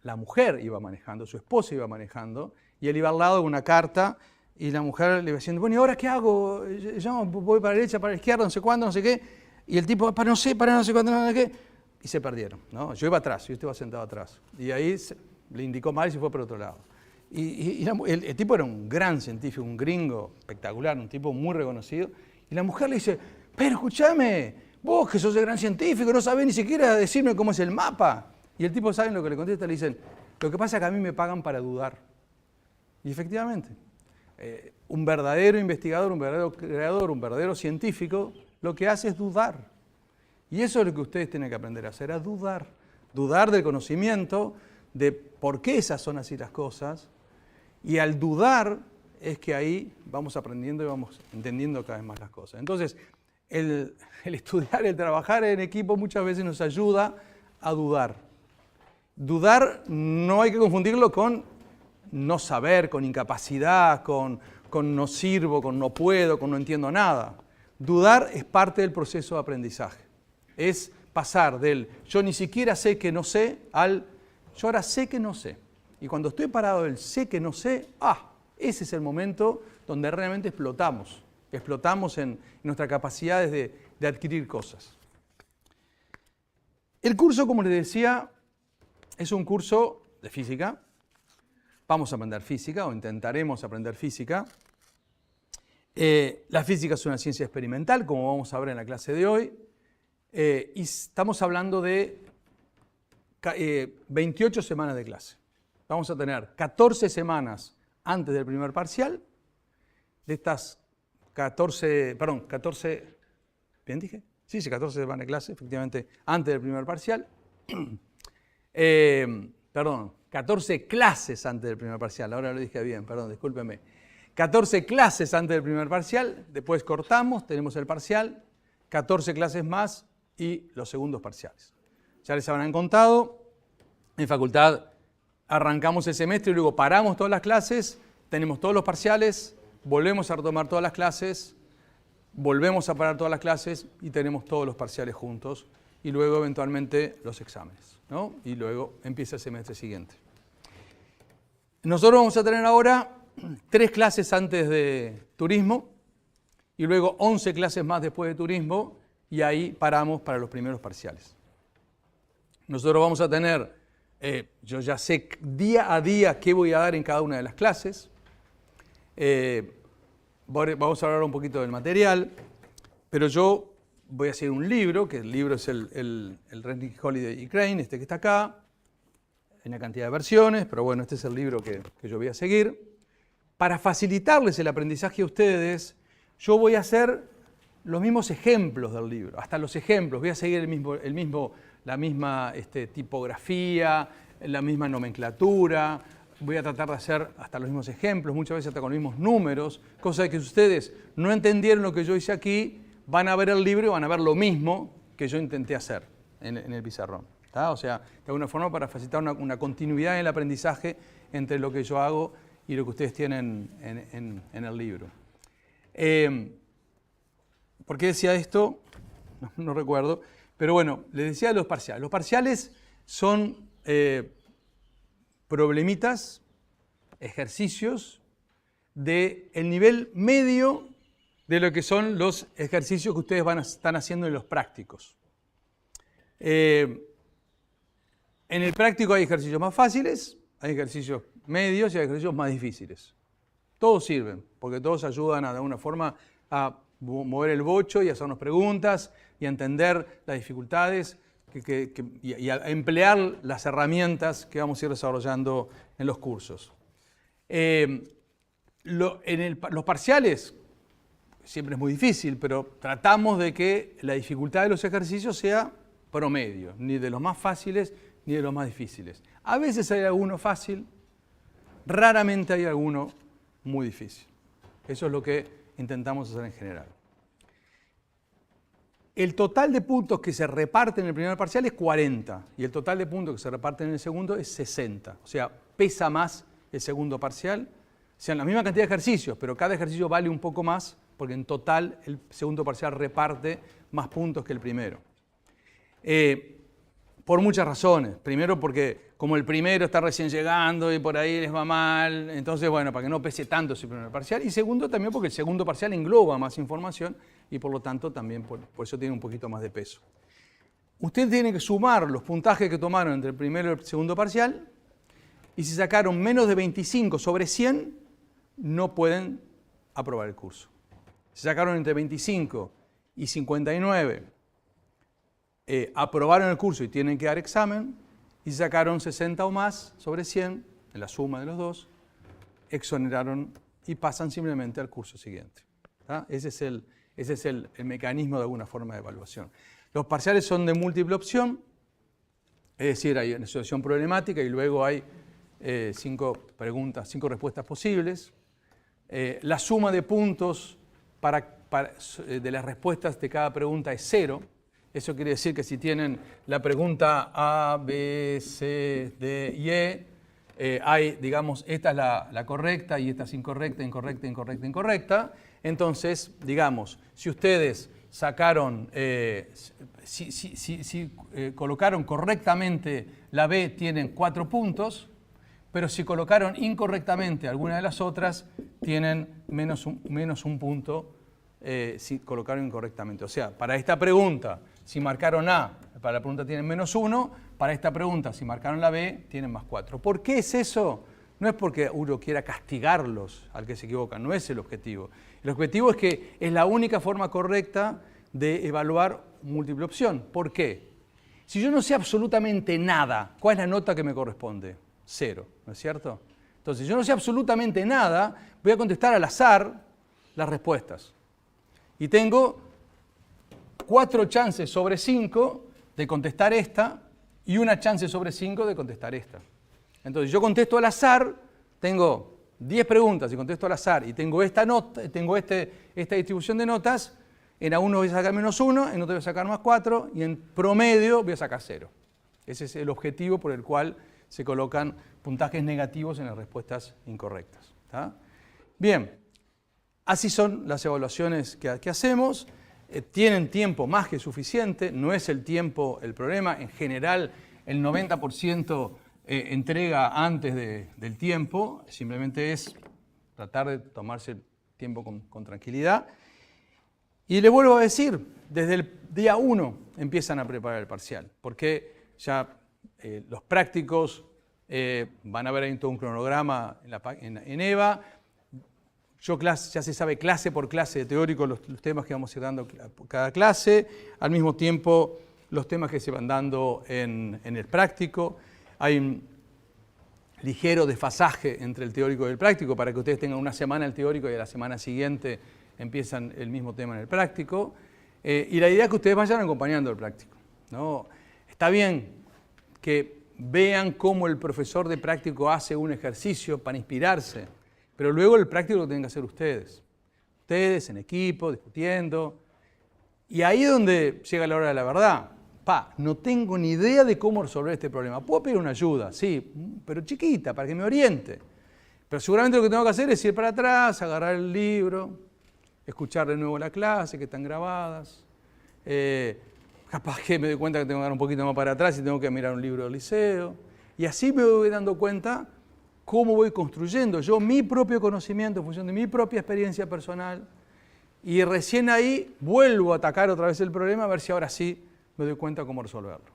S1: la mujer iba manejando, su esposa iba manejando, y él iba al lado de una carta, y la mujer le iba diciendo, bueno, ¿y ahora qué hago? Yo voy para la derecha, para la izquierda, no sé cuándo, no sé qué, y el tipo, para no sé cuándo, no sé qué, y se perdieron, ¿no? Yo iba atrás, yo estaba sentado atrás, y ahí le indicó mal y se fue por otro lado. Y el tipo era un gran científico, un gringo espectacular, un tipo muy reconocido, y la mujer le dice, pero escúchame, vos que sos el gran científico, no sabés ni siquiera decirme cómo es el mapa. Y el tipo, ¿saben lo que le contesta? Le dicen, lo que pasa es que a mí me pagan para dudar. Y efectivamente, un verdadero investigador, un verdadero creador, un verdadero científico, lo que hace es dudar. Y eso es lo que ustedes tienen que aprender a hacer, a dudar. Dudar del conocimiento, de por qué esas son así las cosas. Y al dudar es que ahí vamos aprendiendo y vamos entendiendo cada vez más las cosas. Entonces, el estudiar, el trabajar en equipo muchas veces nos ayuda a dudar. Dudar no hay que confundirlo con no saber, con incapacidad, con no sirvo, con no puedo, con no entiendo nada. Dudar es parte del proceso de aprendizaje. Es pasar del yo ni siquiera sé que no sé al yo ahora sé que no sé. Y cuando estoy parado del sé que no sé, ese es el momento donde realmente explotamos. Explotamos en nuestras capacidades de adquirir cosas. El curso, como les decía, es un curso de física. Vamos a aprender física o intentaremos aprender física. La física es una ciencia experimental, como vamos a ver en la clase de hoy. Y estamos hablando de 28 semanas de clase. Vamos a tener 14 semanas antes del primer parcial. De estas 14, ¿bien dije? Sí, 14 semanas de clase, efectivamente, antes del primer parcial. 14 clases antes del primer parcial, ahora lo dije bien, discúlpeme. 14 clases antes del primer parcial, después cortamos, tenemos el parcial, 14 clases más y los segundos parciales. Ya les habrán contado, en facultad arrancamos el semestre y luego paramos todas las clases, tenemos todos los parciales, volvemos a retomar todas las clases, volvemos a parar todas las clases y tenemos todos los parciales juntos y luego eventualmente los exámenes, ¿no? Y luego empieza el semestre siguiente. Nosotros vamos a tener ahora 3 clases antes de turismo y luego 11 clases más después de turismo y ahí paramos para los primeros parciales. Nosotros vamos a tener, yo ya sé día a día qué voy a dar en cada una de las clases. Vamos a hablar un poquito del material, pero yo voy a hacer un libro, que el libro es el Rennie Holiday y Crane, que está acá. Hay una cantidad de versiones, pero bueno, este es el libro que yo voy a seguir. Para facilitarles el aprendizaje a ustedes, yo voy a hacer los mismos ejemplos del libro, hasta los ejemplos. Voy a seguir la misma tipografía, la misma nomenclatura. Voy a tratar de hacer hasta los mismos ejemplos, muchas veces hasta con los mismos números, cosa que si ustedes no entendieron lo que yo hice aquí, van a ver el libro y van a ver lo mismo que yo intenté hacer en el pizarrón. ¿Tá? O sea, de alguna forma para facilitar una continuidad en el aprendizaje entre lo que yo hago y lo que ustedes tienen en el libro. ¿Por qué decía esto? No recuerdo. Pero bueno, les decía de los parciales. Los parciales son problemitas, ejercicios del nivel medio de lo que son los ejercicios que ustedes están haciendo en los prácticos. En el práctico hay ejercicios más fáciles, hay ejercicios medios y hay ejercicios más difíciles. Todos sirven, porque todos ayudan de alguna forma a mover el bocho y a hacernos preguntas y a entender las dificultades y a emplear las herramientas que vamos a ir desarrollando en los cursos. Los parciales, siempre es muy difícil, pero tratamos de que la dificultad de los ejercicios sea promedio, ni de los más fáciles ni de los más difíciles. A veces hay alguno fácil, raramente hay alguno muy difícil. Eso es lo que intentamos hacer en general. El total de puntos que se reparten en el primer parcial es 40 y el total de puntos que se reparten en el segundo es 60. O sea, pesa más el segundo parcial. Sean la misma cantidad de ejercicios, pero cada ejercicio vale un poco más porque en total el segundo parcial reparte más puntos que el primero. Por muchas razones. Primero porque como el primero está recién llegando y por ahí les va mal, entonces bueno, para que no pese tanto ese primer parcial. Y segundo también porque el segundo parcial engloba más información y por lo tanto también por eso tiene un poquito más de peso. Ustedes tienen que sumar los puntajes que tomaron entre el primero y el segundo parcial y si sacaron menos de 25 sobre 100, no pueden aprobar el curso. Si sacaron entre 25 y 59, aprobaron el curso y tienen que dar examen, y si sacaron 60 o más sobre 100, en la suma de los dos, exoneraron y pasan simplemente al curso siguiente. ¿Tá? Ese es el mecanismo de alguna forma de evaluación. Los parciales son de múltiple opción, es decir, hay una situación problemática y luego hay 5 respuestas posibles. La suma de puntos de las respuestas de cada pregunta es 0. Eso quiere decir que si tienen la pregunta A, B, C, D y E, hay, digamos, esta es la correcta y esta es incorrecta, incorrecta, incorrecta, incorrecta. Entonces, digamos, si ustedes sacaron, colocaron correctamente la B, tienen 4 puntos, pero si colocaron incorrectamente alguna de las otras, tienen menos un punto si colocaron incorrectamente. O sea, para esta pregunta, si marcaron A, para la pregunta tienen -1, para esta pregunta, si marcaron la B, tienen +4. ¿Por qué es eso? No es porque uno quiera castigarlos al que se equivocan, no es el objetivo. El objetivo es que es la única forma correcta de evaluar múltiple opción. ¿Por qué? Si yo no sé absolutamente nada, ¿cuál es la nota que me corresponde? 0, ¿no es cierto? Entonces, si yo no sé absolutamente nada, voy a contestar al azar las respuestas. Y tengo 4 chances sobre 5 de contestar esta y una chance sobre 5 de contestar esta. Entonces, yo contesto al azar, tengo 10 preguntas y contesto al azar y tengo esta nota, tengo esta distribución de notas, en A1 voy a sacar -1, en otro voy a sacar +4 y en promedio voy a sacar 0. Ese es el objetivo por el cual se colocan puntajes negativos en las respuestas incorrectas. ¿Tá? Bien, así son las evaluaciones que hacemos. Tienen tiempo más que suficiente, no es el tiempo el problema. En general, el 90% entrega antes del tiempo, simplemente es tratar de tomarse el tiempo con tranquilidad. Y les vuelvo a decir, desde el día 1 empiezan a preparar el parcial, porque ya los prácticos van a ver ahí todo un cronograma en EVA. Ya se sabe clase por clase de teórico los temas que vamos a ir dando cada clase, al mismo tiempo los temas que se van dando en el práctico. Hay un ligero desfasaje entre el teórico y el práctico para que ustedes tengan una semana el teórico y a la semana siguiente empiezan el mismo tema en el práctico. Y la idea es que ustedes vayan acompañando el práctico, ¿no? Está bien que vean cómo el profesor de práctico hace un ejercicio para inspirarse, pero luego el práctico lo tienen que hacer ustedes. Ustedes en equipo, discutiendo. Y ahí es donde llega la hora de la verdad. No tengo ni idea de cómo resolver este problema. Puedo pedir una ayuda, sí, pero chiquita, para que me oriente. Pero seguramente lo que tengo que hacer es ir para atrás, agarrar el libro, escuchar de nuevo la clase que están grabadas. Capaz que me doy cuenta que tengo que dar un poquito más para atrás y tengo que mirar un libro del liceo. Y así me voy dando cuenta cómo voy construyendo yo mi propio conocimiento en función de mi propia experiencia personal. Y recién ahí vuelvo a atacar otra vez el problema a ver si ahora sí me doy cuenta cómo resolverlo.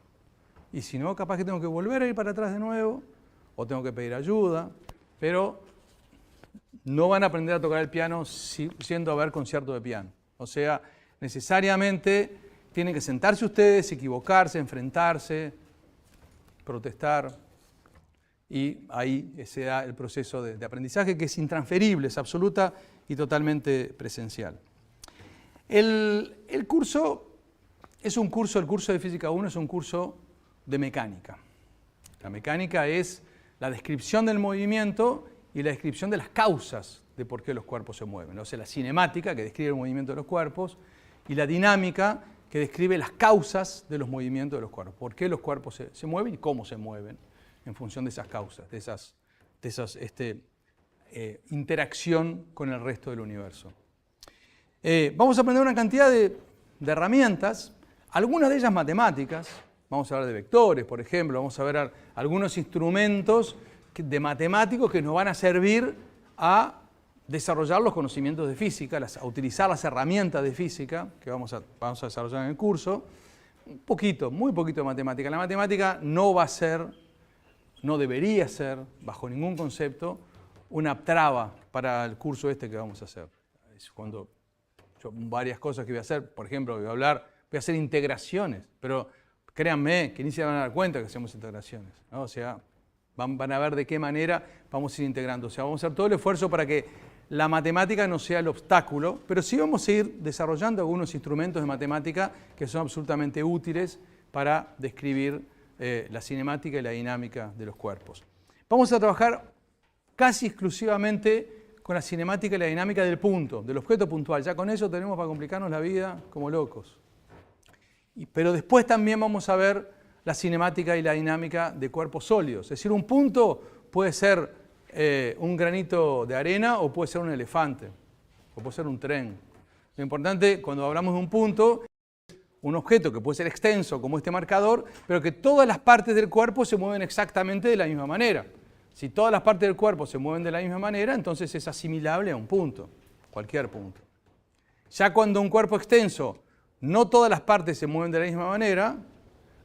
S1: Y si no, capaz que tengo que volver a ir para atrás de nuevo o tengo que pedir ayuda, pero no van a aprender a tocar el piano siendo a ver concierto de piano. O sea, necesariamente tienen que sentarse ustedes, equivocarse, enfrentarse, protestar y ahí se da el proceso de aprendizaje que es intransferible, es absoluta y totalmente presencial. El curso de Física 1 es un curso de mecánica. La mecánica es la descripción del movimiento y la descripción de las causas de por qué los cuerpos se mueven. O sea, la cinemática, que describe el movimiento de los cuerpos, y la dinámica, que describe las causas de los movimientos de los cuerpos. Por qué los cuerpos se mueven y cómo se mueven en función de esas causas, de esas interacción con el resto del universo. Vamos a aprender una cantidad de herramientas, algunas de ellas matemáticas. Vamos a hablar de vectores, por ejemplo. Vamos a ver algunos instrumentos de matemáticos que nos van a servir a desarrollar los conocimientos de física, a utilizar las herramientas de física que vamos a desarrollar en el curso. Un poquito, muy poquito de matemática. La matemática no va a ser, no debería ser, bajo ningún concepto, una traba para el curso que vamos a hacer. Es cuando varias cosas que voy a hacer, por ejemplo, voy a hacer integraciones, pero créanme que ni se van a dar cuenta que hacemos integraciones, ¿no? O sea, van a ver de qué manera vamos a ir integrando. O sea, vamos a hacer todo el esfuerzo para que la matemática no sea el obstáculo, pero sí vamos a ir desarrollando algunos instrumentos de matemática que son absolutamente útiles para describir la cinemática y la dinámica de los cuerpos. Vamos a trabajar casi exclusivamente con la cinemática y la dinámica del punto, del objeto puntual. Ya con eso tenemos para complicarnos la vida como locos. Pero después también vamos a ver la cinemática y la dinámica de cuerpos sólidos. Es decir, un punto puede ser un granito de arena o puede ser un elefante, o puede ser un tren. Lo importante cuando hablamos de un punto es un objeto que puede ser extenso como este marcador, pero que todas las partes del cuerpo se mueven exactamente de la misma manera. Si todas las partes del cuerpo se mueven de la misma manera, entonces es asimilable a un punto, cualquier punto. Ya cuando un cuerpo extenso, no todas las partes se mueven de la misma manera,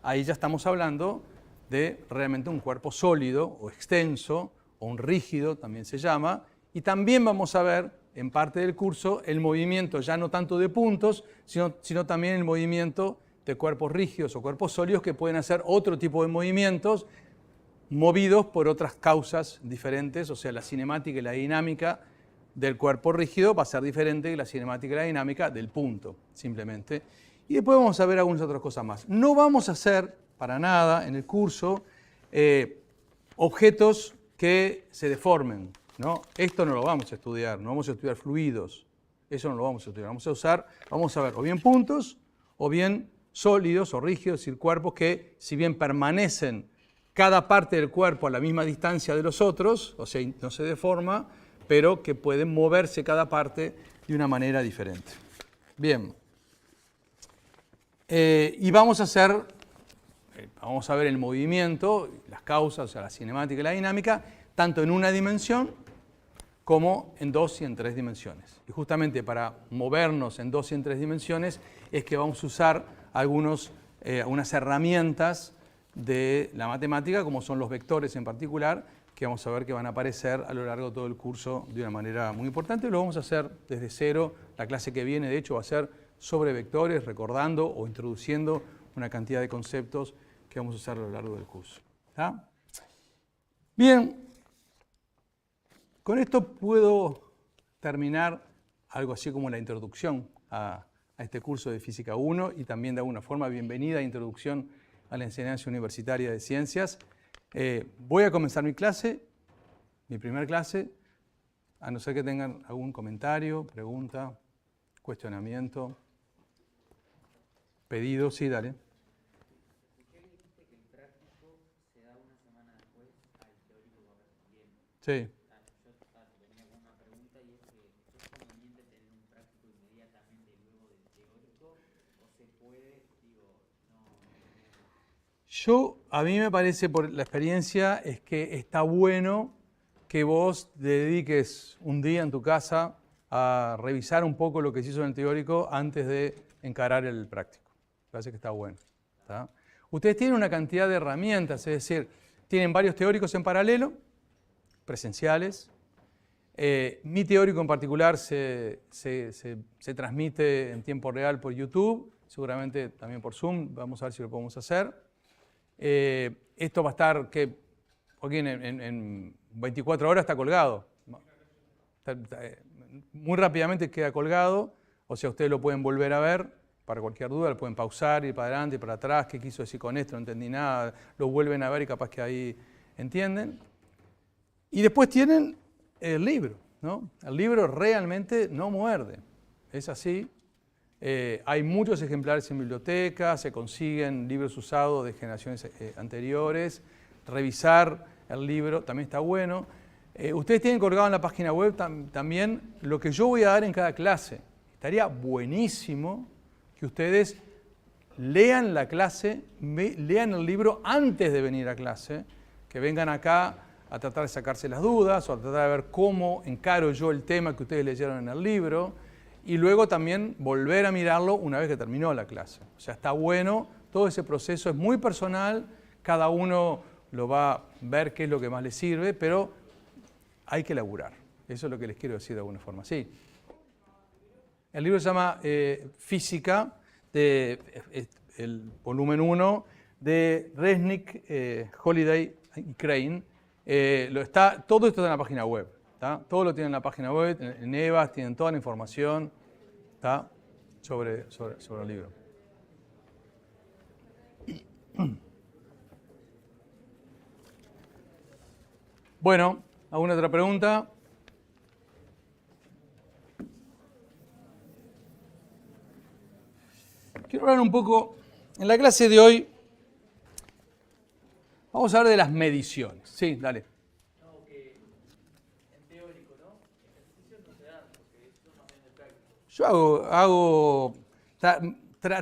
S1: ahí ya estamos hablando de realmente un cuerpo sólido o extenso, o un rígido también se llama, y también vamos a ver en parte del curso el movimiento ya no tanto de puntos, sino también el movimiento de cuerpos rígidos o cuerpos sólidos que pueden hacer otro tipo de movimientos movidos por otras causas diferentes, o sea, la cinemática y la dinámica del cuerpo rígido va a ser diferente que la cinemática y la dinámica del punto, simplemente. Y después vamos a ver algunas otras cosas más. No vamos a hacer para nada en el curso objetos que se deformen, ¿no? Esto no lo vamos a estudiar, no vamos a estudiar fluidos, eso no lo vamos a estudiar. Vamos a ver o bien puntos o bien sólidos o rígidos, es decir, cuerpos que si bien permanecen cada parte del cuerpo a la misma distancia de los otros, o sea, no se deforma, pero que pueden moverse cada parte de una manera diferente. Bien. Y vamos a ver el movimiento, las causas, o sea, la cinemática y la dinámica, tanto en una dimensión como en 2 y en 3 dimensiones. Y justamente para movernos en 2 y en 3 dimensiones es que vamos a usar algunas herramientas de la matemática, como son los vectores en particular, que vamos a ver que van a aparecer a lo largo de todo el curso de una manera muy importante. Lo vamos a hacer desde cero. La clase que viene, de hecho, va a ser sobre vectores, recordando o introduciendo una cantidad de conceptos que vamos a usar a lo largo del curso. ¿Está? Bien, con esto puedo terminar algo así como la introducción a este curso de Física 1 y también de alguna forma bienvenida a introducción a la enseñanza universitaria de ciencias. Voy a comenzar mi primera clase, a no ser que tengan algún comentario, pregunta, cuestionamiento, pedido. Sí, dale. Sí. A mí me parece, por la experiencia, es que está bueno que vos dediques un día en tu casa a revisar un poco lo que se hizo en el teórico antes de encarar el práctico. Me parece que está bueno. ¿Está? Ustedes tienen una cantidad de herramientas, es decir, tienen varios teóricos en paralelo, presenciales. Mi teórico en particular se transmite en tiempo real por YouTube, seguramente también por Zoom, vamos a ver si lo podemos hacer. Esto va a estar Joaquín, en 24 horas está colgado. Muy rápidamente queda colgado, o sea, ustedes lo pueden volver a ver para cualquier duda, lo pueden pausar, ir para adelante, para atrás, qué quiso decir con esto, no entendí nada, lo vuelven a ver y capaz que ahí entienden. Y después tienen el libro, ¿no? El libro realmente no muerde, es así. Hay muchos ejemplares en bibliotecas, se consiguen libros usados de generaciones anteriores. Revisar el libro también está bueno. Ustedes tienen colgado en la página web también lo que yo voy a dar en cada clase. Estaría buenísimo que ustedes lean la clase, lean el libro antes de venir a clase, que vengan acá a tratar de sacarse las dudas o a tratar de ver cómo encaro yo el tema que ustedes leyeron en el libro y luego también volver a mirarlo una vez que terminó la clase. O sea, está bueno, todo ese proceso es muy personal, cada uno lo va a ver qué es lo que más le sirve, pero hay que laburar. Eso es lo que les quiero decir de alguna forma. Sí. El libro se llama Física, el volumen 1, de Resnick, Holiday y Crane. Todo esto está en la página web. ¿Tá? Todo lo tienen en la página web, en EVAS, tienen toda la información, ¿tá? sobre el libro. Bueno, ¿alguna otra pregunta? Quiero hablar un poco, en la clase de hoy, vamos a hablar de las mediciones. Sí, dale.
S2: No, que en teórico, ¿no? Ejercicios no se dan, porque eso es más bien de práctico.
S1: Yo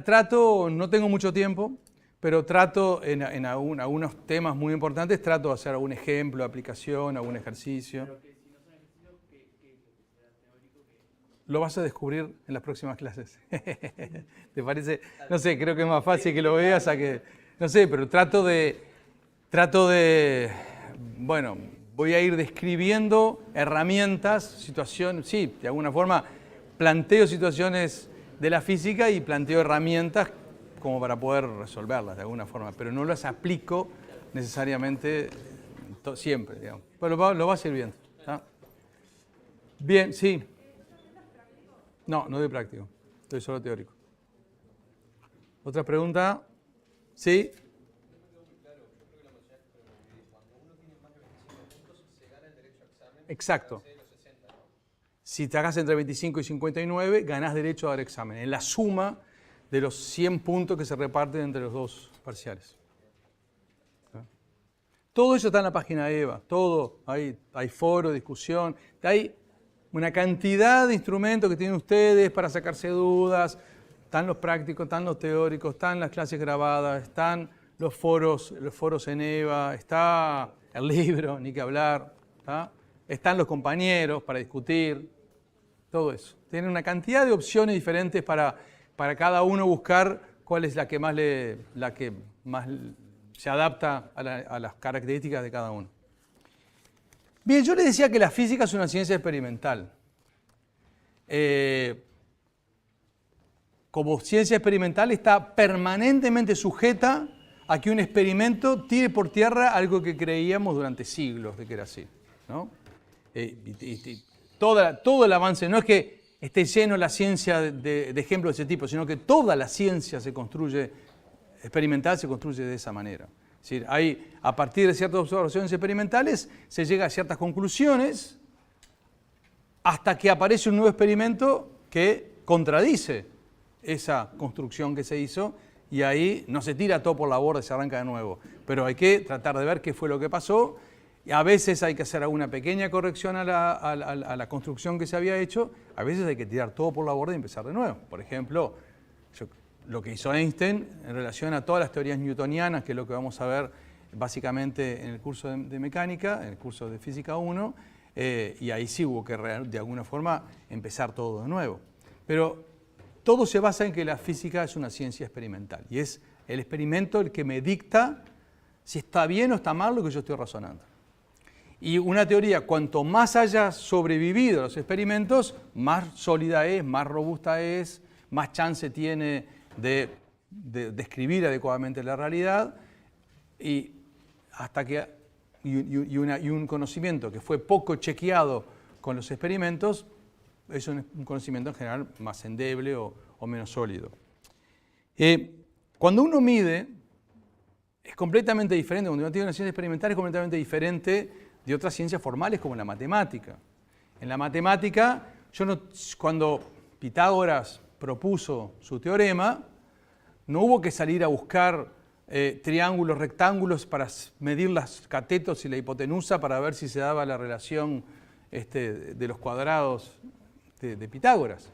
S1: trato, no tengo mucho tiempo, pero trato en algunos temas muy importantes, trato de hacer algún ejemplo, aplicación, algún ejercicio.
S2: Pero que si no son ejercicios, ¿qué es lo que se da teórico?
S1: Lo vas a descubrir en las próximas clases. ¿Te parece? No sé, creo que es más fácil que lo veas a que... No sé, pero trato de... Bueno, voy a ir describiendo herramientas, situaciones, sí, de alguna forma planteo situaciones de la física y planteo herramientas como para poder resolverlas de alguna forma, pero no las aplico necesariamente siempre, digamos. Pero lo vas a ir viendo. ¿Tá? Bien, sí. No, no doy práctico, estoy solo teórico. ¿Otra pregunta? ¿Sí? Exacto. Si te hagas entre 25 y 59, ganás derecho a dar examen, en la suma de los 100 puntos que se reparten entre los dos parciales. Todo eso está en la página de EVA, todo, hay foro, discusión, hay una cantidad de instrumentos que tienen ustedes para sacarse dudas, están los prácticos, están los teóricos, están las clases grabadas, están los foros en EVA, está el libro, ni que hablar, ¿tá? Están los compañeros para discutir, todo eso. Tienen una cantidad de opciones diferentes para cada uno buscar cuál es la que más se adapta a las características de cada uno. Bien, yo les decía que la física es una ciencia experimental. Como ciencia experimental está permanentemente sujeta a que un experimento tire por tierra algo que creíamos durante siglos de que era así, ¿no? Todo el avance, no es que esté lleno la ciencia de ejemplos de ese tipo, sino que toda la ciencia experimental se construye de esa manera. Es decir, a partir de ciertas observaciones experimentales se llega a ciertas conclusiones hasta que aparece un nuevo experimento que contradice esa construcción que se hizo y ahí no se tira todo por la borda y se arranca de nuevo. Pero hay que tratar de ver qué fue lo que pasó. Y a veces hay que hacer alguna pequeña corrección a la construcción que se había hecho, a veces hay que tirar todo por la borda y empezar de nuevo. Por ejemplo, lo que hizo Einstein en relación a todas las teorías newtonianas, que es lo que vamos a ver básicamente en el curso de mecánica, en el curso de física 1, y ahí sí hubo que de alguna forma empezar todo de nuevo. Pero todo se basa en que la física es una ciencia experimental y es el experimento el que me dicta si está bien o está mal lo que yo estoy razonando. Y una teoría, cuanto más haya sobrevivido a los experimentos, más sólida es, más robusta es, más chance tiene de describir adecuadamente la realidad, y hasta que y un conocimiento que fue poco chequeado con los experimentos, es un conocimiento en general más endeble o menos sólido. Cuando uno mide, es completamente diferente, cuando uno tiene una ciencia experimental es completamente diferente de otras ciencias formales como la matemática. En la matemática, cuando Pitágoras propuso su teorema, no hubo que salir a buscar triángulos, rectángulos para medir los catetos y la hipotenusa para ver si se daba la relación de los cuadrados de Pitágoras.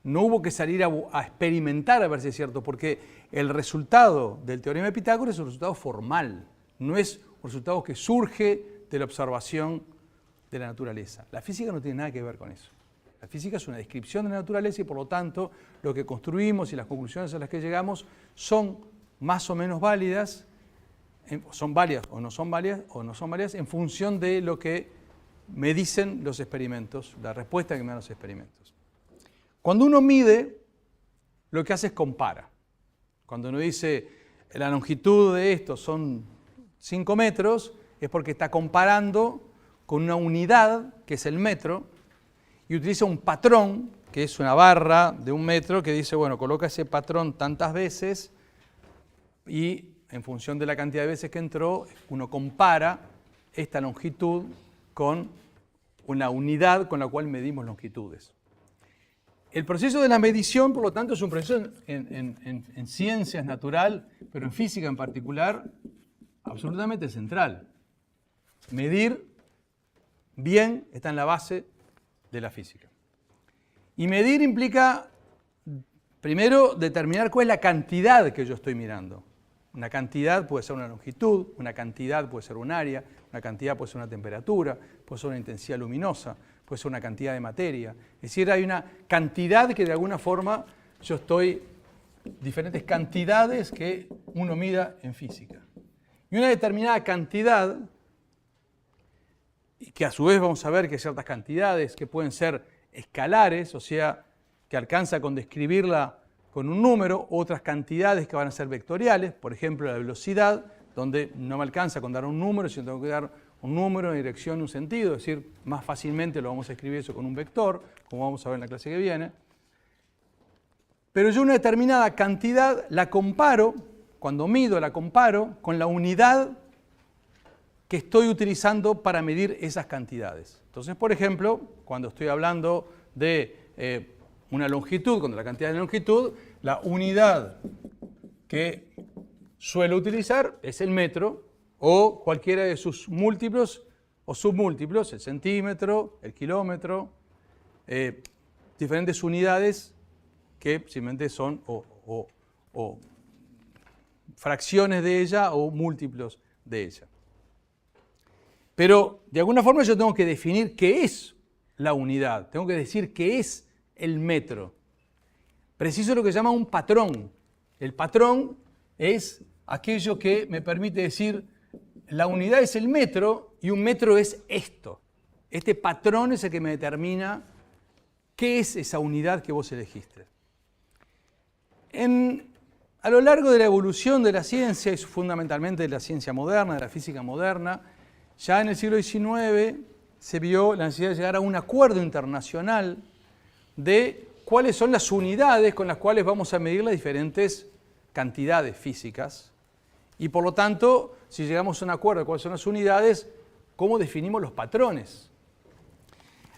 S1: No hubo que salir a experimentar a ver si es cierto, porque el resultado del teorema de Pitágoras es un resultado formal, no es un resultado que surge de la observación de la naturaleza. La física no tiene nada que ver con eso. La física es una descripción de la naturaleza y por lo tanto lo que construimos y las conclusiones a las que llegamos son más o menos válidas, son válidas o no son válidas en función de lo que me dicen los experimentos, la respuesta que me dan los experimentos. Cuando uno mide, lo que hace es compara. Cuando uno dice la longitud de esto son 5 metros, es porque está comparando con una unidad, que es el metro, y utiliza un patrón, que es una barra de 1 metro, que dice, bueno, coloca ese patrón tantas veces y en función de la cantidad de veces que entró, uno compara esta longitud con una unidad con la cual medimos longitudes. El proceso de la medición, por lo tanto, es un proceso en ciencias natural, pero en física en particular, absolutamente central. Medir bien está en la base de la física. Y medir implica, primero, determinar cuál es la cantidad que yo estoy mirando. Una cantidad puede ser una longitud, una cantidad puede ser un área, una cantidad puede ser una temperatura, puede ser una intensidad luminosa, puede ser una cantidad de materia. Es decir, hay una cantidad que de alguna forma yo estoy, diferentes cantidades que uno mida en física. Y una determinada cantidad, y que a su vez vamos a ver que hay ciertas cantidades que pueden ser escalares, o sea, que alcanza con describirla con un número, otras cantidades que van a ser vectoriales, por ejemplo la velocidad, donde no me alcanza con dar un número, sino tengo que dar un número en dirección, un sentido, es decir, más fácilmente lo vamos a escribir eso con un vector, como vamos a ver en la clase que viene. Pero yo una determinada cantidad la comparo, cuando mido la comparo con la unidad que estoy utilizando para medir esas cantidades. Entonces, por ejemplo, cuando estoy hablando de una longitud, cuando la cantidad de longitud, la unidad que suelo utilizar es el metro o cualquiera de sus múltiplos o submúltiplos, el centímetro, el kilómetro, diferentes unidades que simplemente son o fracciones de ella o múltiplos de ella. Pero de alguna forma yo tengo que definir qué es la unidad, tengo que decir qué es el metro. Preciso lo que se llama un patrón. El patrón es aquello que me permite decir la unidad es el metro y un metro es esto. Este patrón es el que me determina qué es esa unidad que vos elegiste. A lo largo de la evolución de la ciencia, y fundamentalmente de la ciencia moderna, de la física moderna, ya en el siglo XIX se vio la necesidad de llegar a un acuerdo internacional de cuáles son las unidades con las cuales vamos a medir las diferentes cantidades físicas y por lo tanto, si llegamos a un acuerdo de cuáles son las unidades, ¿cómo definimos los patrones?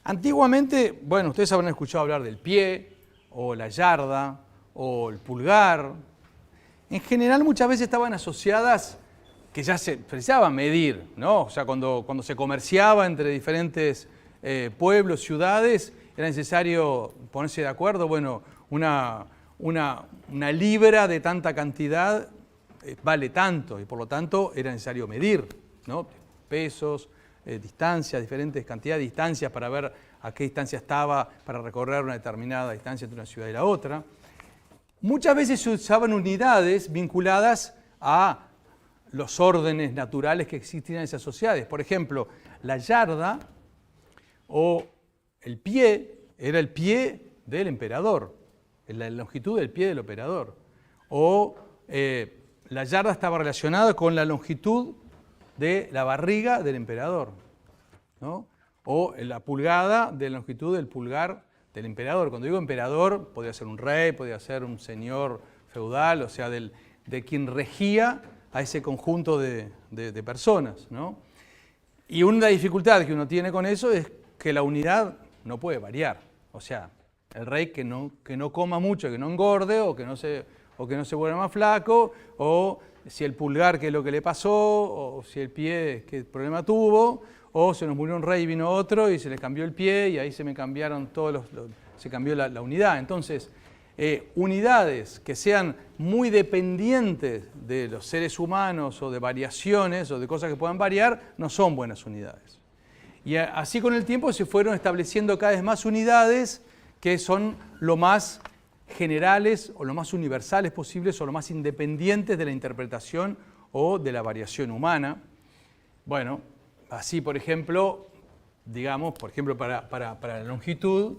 S1: Antiguamente, bueno, ustedes habrán escuchado hablar del pie o la yarda o el pulgar. En general muchas veces estaban asociadas que ya se precisaba medir, ¿no? O sea, cuando se comerciaba entre diferentes pueblos, ciudades, era necesario ponerse de acuerdo, bueno, una libra de tanta cantidad vale tanto y por lo tanto era necesario medir, ¿no? Pesos, distancias, diferentes cantidades de distancias para ver a qué distancia estaba para recorrer una determinada distancia entre una ciudad y la otra. Muchas veces se usaban unidades vinculadas a los órdenes naturales que existían en esas sociedades. Por ejemplo, la yarda o el pie era el pie del emperador, la longitud del pie del emperador. O la yarda estaba relacionada con la longitud de la barriga del emperador, ¿no? O la pulgada de la longitud del pulgar del emperador. Cuando digo emperador, podría ser un rey, podría ser un señor feudal, o sea, de quien regía a ese conjunto de personas, ¿no? Y una dificultad que uno tiene con eso es que la unidad no puede variar. O sea, el rey que no coma mucho, que no engorde, o que no se vuelva más flaco, o si el pulgar, qué es lo que le pasó, o si el pie, qué problema tuvo, o se nos murió un rey y vino otro y se le cambió el pie y ahí se me cambiaron se cambió la unidad. Entonces, unidades que sean muy dependientes de los seres humanos o de variaciones o de cosas que puedan variar, no son buenas unidades. Y así con el tiempo se fueron estableciendo cada vez más unidades que son lo más generales o lo más universales posibles o lo más independientes de la interpretación o de la variación humana. Bueno, así por ejemplo, digamos, para la longitud,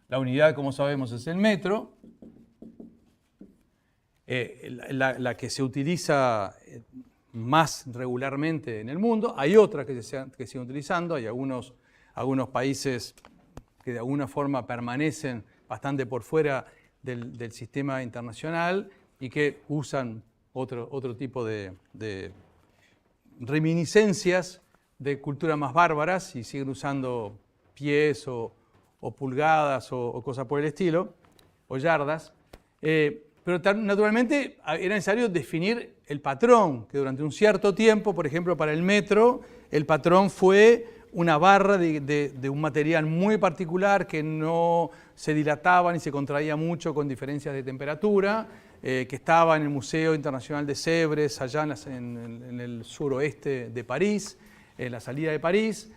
S1: la unidad, como sabemos, es el metro. La que se utiliza más regularmente en el mundo. Hay otras que se siguen utilizando. Hay algunos países que de alguna forma permanecen bastante por fuera del sistema internacional y que usan otro tipo de reminiscencias de culturas más bárbaras y siguen usando pies o pulgadas o cosas por el estilo, o yardas. Pero naturalmente era necesario definir el patrón, que durante un cierto tiempo, por ejemplo para el metro, el patrón fue una barra de un material muy particular que no se dilataba ni se contraía mucho con diferencias de temperatura, que estaba en el Museo Internacional de Sèvres, allá en el suroeste de París, en la salida de París.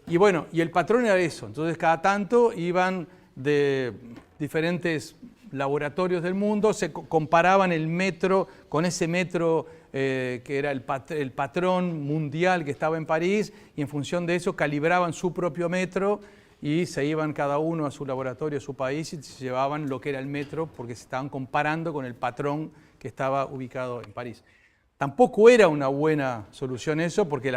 S1: Y bueno, y el patrón era eso. Entonces cada tanto iban de diferentes laboratorios del mundo, se comparaban el metro con ese metro que era el patrón mundial que estaba en París, y en función de eso calibraban su propio metro y se iban cada uno a su laboratorio, a su país, y se llevaban lo que era el metro porque se estaban comparando con el patrón que estaba ubicado en París. Tampoco era una buena solución eso, porque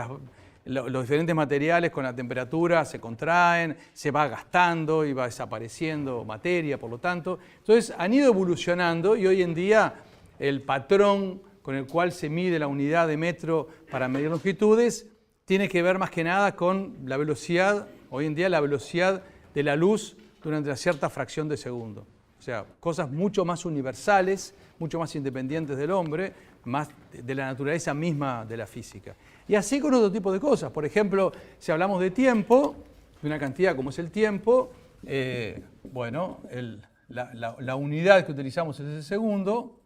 S1: los diferentes materiales con la temperatura se contraen, se va gastando y va desapareciendo materia, por lo tanto. Entonces han ido evolucionando y hoy en día el patrón con el cual se mide la unidad de metro para medir longitudes tiene que ver más que nada con la velocidad, hoy en día la velocidad de la luz durante una cierta fracción de segundo. O sea, cosas mucho más universales, mucho más independientes del hombre, más de la naturaleza misma de la física. Y así con otro tipo de cosas. Por ejemplo, si hablamos de tiempo, de una cantidad como es el tiempo, bueno, la unidad que utilizamos es el segundo.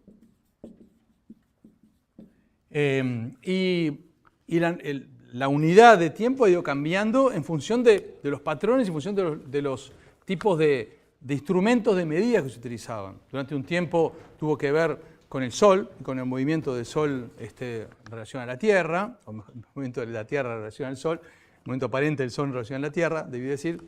S1: La unidad de tiempo ha ido cambiando en función de los patrones, en función de los tipos de instrumentos de medida que se utilizaban. Durante un tiempo tuvo que ver con el Sol, con el movimiento del Sol en relación a la Tierra, o el movimiento de la Tierra en relación al Sol, el movimiento aparente del Sol en relación a la Tierra, debí decir.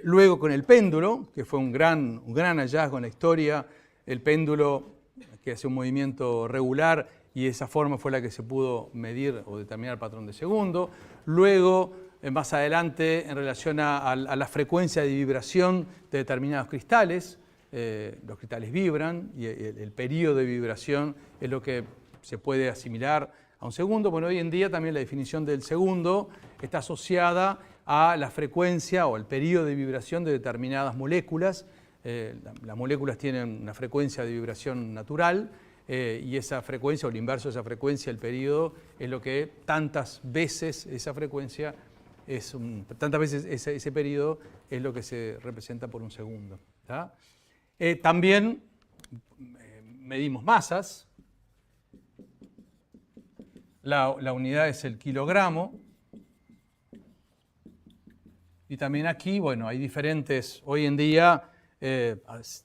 S1: Luego con el péndulo, que fue un gran hallazgo en la historia, el péndulo que hace un movimiento regular y de esa forma fue la que se pudo medir o determinar el patrón de segundo. Luego, más adelante, en relación a la frecuencia de vibración de determinados cristales, los cristales vibran y el periodo de vibración es lo que se puede asimilar a un segundo. Bueno, hoy en día también la definición del segundo está asociada a la frecuencia o el periodo de vibración de determinadas moléculas. Las moléculas tienen una frecuencia de vibración natural y esa frecuencia o el inverso de esa frecuencia, el periodo, es lo que tantas veces esa frecuencia tantas veces ese periodo es lo que se representa por un segundo. ¿Tá? También medimos masas. La unidad es el kilogramo. Y también aquí, bueno, hay diferentes, hoy en día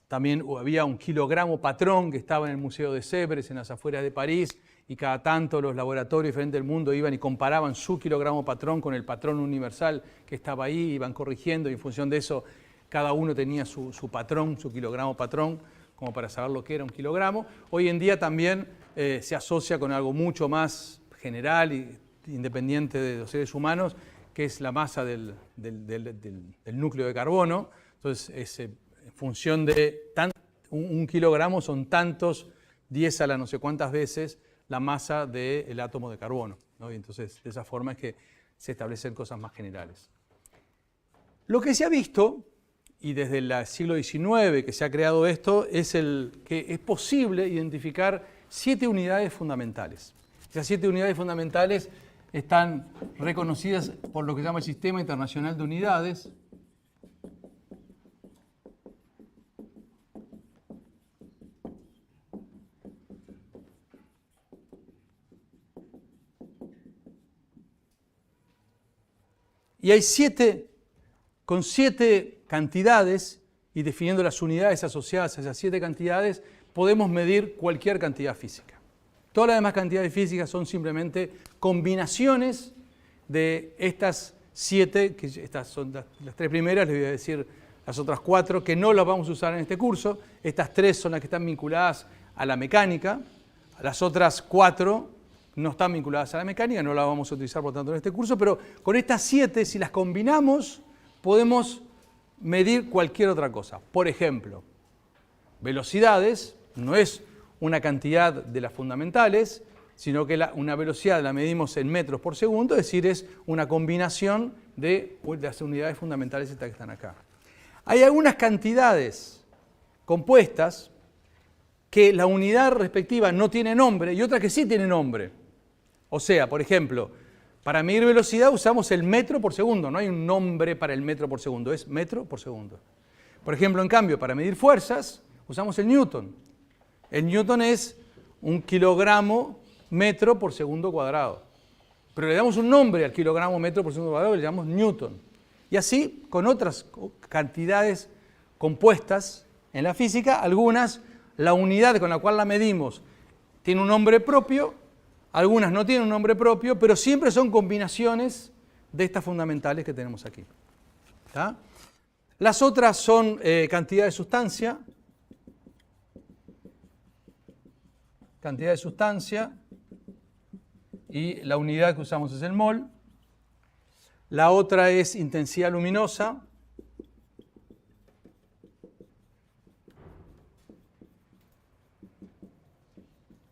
S1: también había un kilogramo patrón que estaba en el Museo de Sèvres, en las afueras de París, y cada tanto los laboratorios diferentes del mundo iban y comparaban su kilogramo patrón con el patrón universal que estaba ahí, iban corrigiendo y en función de eso cada uno tenía su patrón, su kilogramo patrón, como para saber lo que era un kilogramo. Hoy en día también se asocia con algo mucho más general e independiente de los seres humanos, que es la masa del núcleo de carbono. Entonces, en función de un kilogramo son tantos 10 a la no sé cuántas veces la masa del átomo de carbono, ¿no? Y entonces, de esa forma es que se establecen cosas más generales. Lo que se ha visto, y desde el siglo XIX que se ha creado esto, es que es posible identificar 7 unidades fundamentales. Esas 7 unidades fundamentales están reconocidas por lo que se llama el Sistema Internacional de Unidades. Y hay 7 cantidades, y definiendo las unidades asociadas a esas 7 cantidades, podemos medir cualquier cantidad física. Todas las demás cantidades físicas son simplemente combinaciones de estas 7, que estas son las 3 primeras, les voy a decir las otras 4, que no las vamos a usar en este curso. Estas 3 son las que están vinculadas a la mecánica, las otras 4 no están vinculadas a la mecánica, no las vamos a utilizar por tanto en este curso, pero con estas 7, si las combinamos, podemos medir cualquier otra cosa. Por ejemplo, velocidades no es una cantidad de las fundamentales, sino que una velocidad la medimos en metros por segundo, es decir, es una combinación de las unidades fundamentales estas que están acá. Hay algunas cantidades compuestas que la unidad respectiva no tiene nombre y otras que sí tienen nombre. O sea, por ejemplo, para medir velocidad usamos el metro por segundo, no hay un nombre para el metro por segundo, es metro por segundo. Por ejemplo, en cambio, para medir fuerzas usamos el newton. El newton es un kilogramo metro por segundo cuadrado. Pero le damos un nombre al kilogramo metro por segundo cuadrado, le llamamos newton. Y así con otras cantidades compuestas en la física, algunas, la unidad con la cual la medimos tiene un nombre propio, algunas no tienen un nombre propio, pero siempre son combinaciones de estas fundamentales que tenemos aquí. ¿Tá? Las otras son cantidad de sustancia. Cantidad de sustancia. Y la unidad que usamos es el mol. La otra es intensidad luminosa.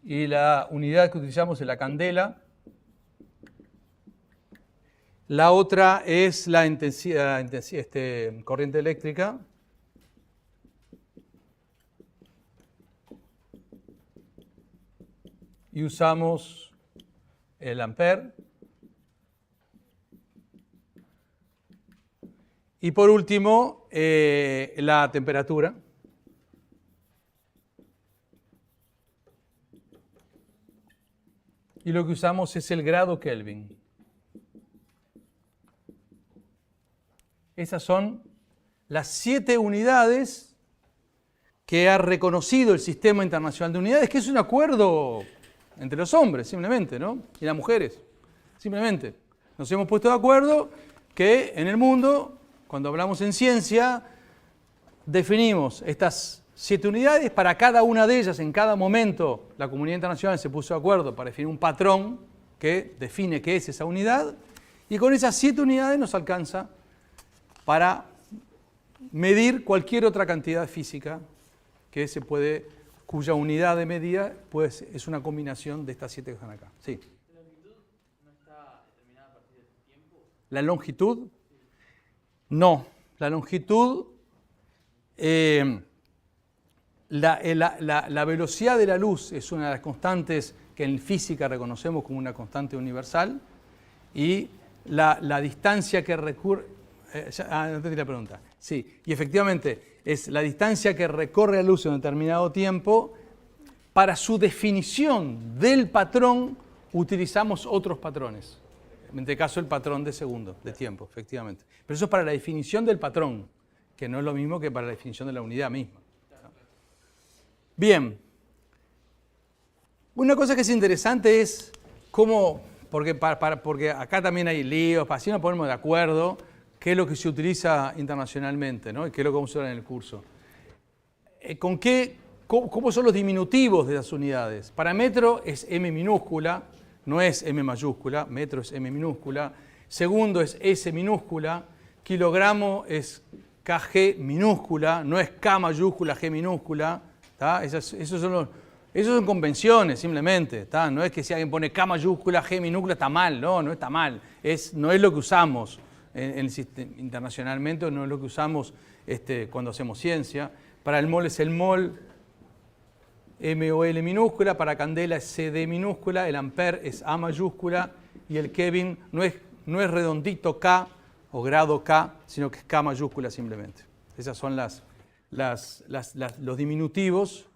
S1: Y la unidad que utilizamos es la candela. La otra es la corriente eléctrica. Y usamos el ampere. Y por último, la temperatura. Y lo que usamos es el grado Kelvin. Esas son las 7 unidades que ha reconocido el Sistema Internacional de Unidades, que es un acuerdo entre los hombres, simplemente, ¿no? Y las mujeres, simplemente. Nos hemos puesto de acuerdo que en el mundo, cuando hablamos en ciencia, definimos estas 7 unidades. Para cada una de ellas, en cada momento, la comunidad internacional se puso de acuerdo para definir un patrón que define qué es esa unidad, y con esas 7 unidades nos alcanza para medir cualquier otra cantidad física que se puede, cuya unidad de medida pues, es una combinación de estas 7 que están acá. Sí.
S2: ¿La longitud no está determinada a partir del tiempo?
S1: ¿La longitud? No. La longitud, la velocidad de la luz es una de las constantes que en física reconocemos como una constante universal, y la distancia que recurre... no entendí la pregunta. Sí, y efectivamente es la distancia que recorre la luz en un determinado tiempo. Para su definición del patrón utilizamos otros patrones. En este caso el patrón de segundo, de tiempo, efectivamente. Pero eso es para la definición del patrón, que no es lo mismo que para la definición de la unidad misma. Bien. Una cosa que es interesante es cómo, porque acá también hay líos, para así nos ponemos de acuerdo, qué es lo que se utiliza internacionalmente, ¿no? Y qué es lo que vamos a usar en el curso. ¿Con qué ¿cómo son los diminutivos de las unidades? Para metro es m minúscula, no es m mayúscula, metro es m minúscula. Segundo es s minúscula, kilogramo es kg minúscula, no es k mayúscula, g minúscula. Esos son convenciones simplemente. No es que si alguien pone k mayúscula, g minúscula está mal, no está mal. No es lo que usamos internacionalmente, o no es lo que usamos cuando hacemos ciencia. Para el mol es el mol, MOL minúscula, para candela es CD minúscula, el ampere es A mayúscula y el Kelvin no es redondito K o grado K, sino que es K mayúscula simplemente. Esas son los diminutivos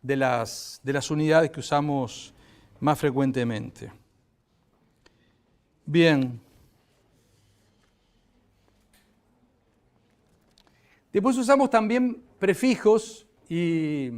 S1: de las unidades que usamos más frecuentemente. Bien. Después usamos también prefijos y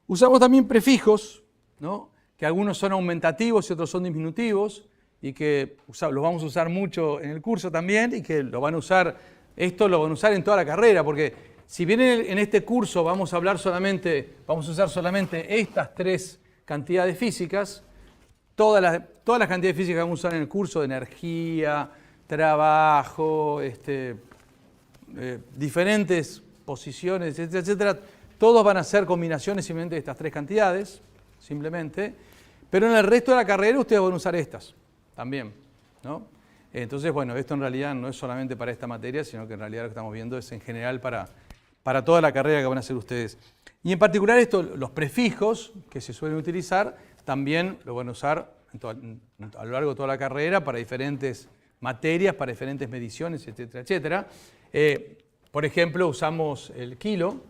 S1: usamos también prefijos, ¿no? Que algunos son aumentativos y otros son disminutivos, y que los vamos a usar mucho en el curso también, y que lo van a usar en toda la carrera, porque si bien en este curso vamos a usar solamente estas tres cantidades físicas, todas las cantidades físicas que vamos a usar en el curso de energía, trabajo, diferentes posiciones, etcétera, etcétera, todos van a ser combinaciones simplemente de estas tres cantidades, simplemente, pero en el resto de la carrera ustedes van a usar estas también, ¿no? Entonces, bueno, esto en realidad no es solamente para esta materia, sino que en realidad lo que estamos viendo es en general para toda la carrera que van a hacer ustedes. Y en particular los prefijos que se suelen utilizar, también lo van a usar a lo largo de toda la carrera para diferentes materias, para diferentes mediciones, etcétera, etcétera. Por ejemplo, usamos el kilo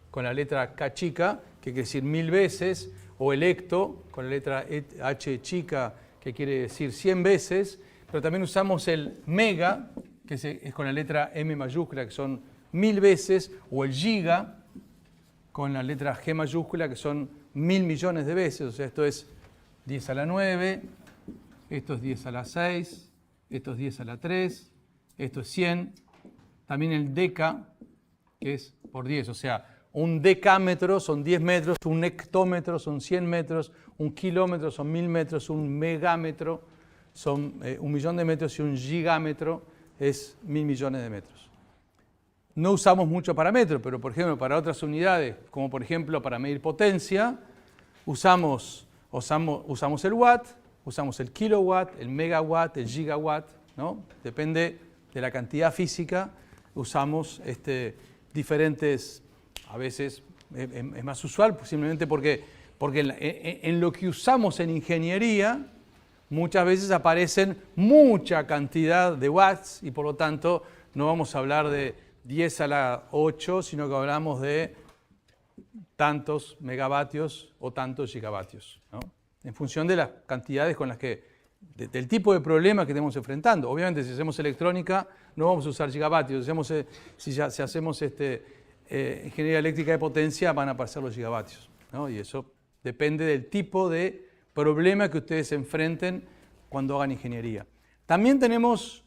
S1: con la letra K chica, que quiere decir 1000 veces, o el hecto con la letra H chica, que quiere decir 100 veces, pero también usamos el mega, que es con la letra M mayúscula, que son 1000 veces, o el giga, con la letra G mayúscula, que son 1000 millones de veces, o sea, esto es 10 a la 9, esto es 10 a la 6, esto es 10 a la 3, esto es 100, también el deca, que es por 10, o sea, un decámetro son 10 metros, un hectómetro son 100 metros, un kilómetro son 1000 metros, un megámetro son 1.000.000 de metros y un gigámetro es 1.000 millones de metros. No usamos mucho para metro, pero por ejemplo para otras unidades, como por ejemplo para medir potencia, usamos el watt, usamos el kilowatt, el megawatt, el gigawatt, ¿no? Depende de la cantidad física, usamos diferentes. A veces es más usual simplemente porque en lo que usamos en ingeniería muchas veces aparecen mucha cantidad de watts y por lo tanto no vamos a hablar de 10 a la 8, sino que hablamos de tantos megavatios o tantos gigavatios, ¿no? En función de las cantidades con las del tipo de problema que estemos enfrentando. Obviamente si hacemos electrónica no vamos a usar gigavatios, si hacemos ingeniería eléctrica de potencia van a aparecer los gigavatios, ¿no? Y eso depende del tipo de problema que ustedes se enfrenten cuando hagan ingeniería. También tenemos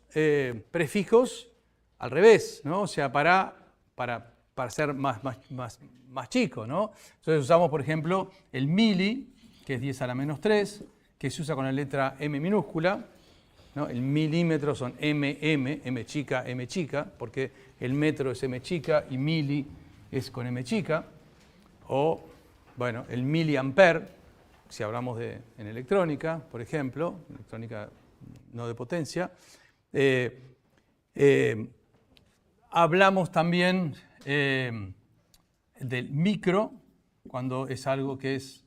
S1: prefijos al revés, ¿no? O sea, para ser más chico, ¿no? Entonces usamos, por ejemplo, el mili, que es 10 a la menos 3, que se usa con la letra M minúscula, ¿no? El milímetro son M chica, porque el metro es M chica y mili es con M chica. O, bueno, el miliampere, si hablamos en electrónica, por ejemplo, electrónica no de potencia. Hablamos también del micro, cuando es algo que es,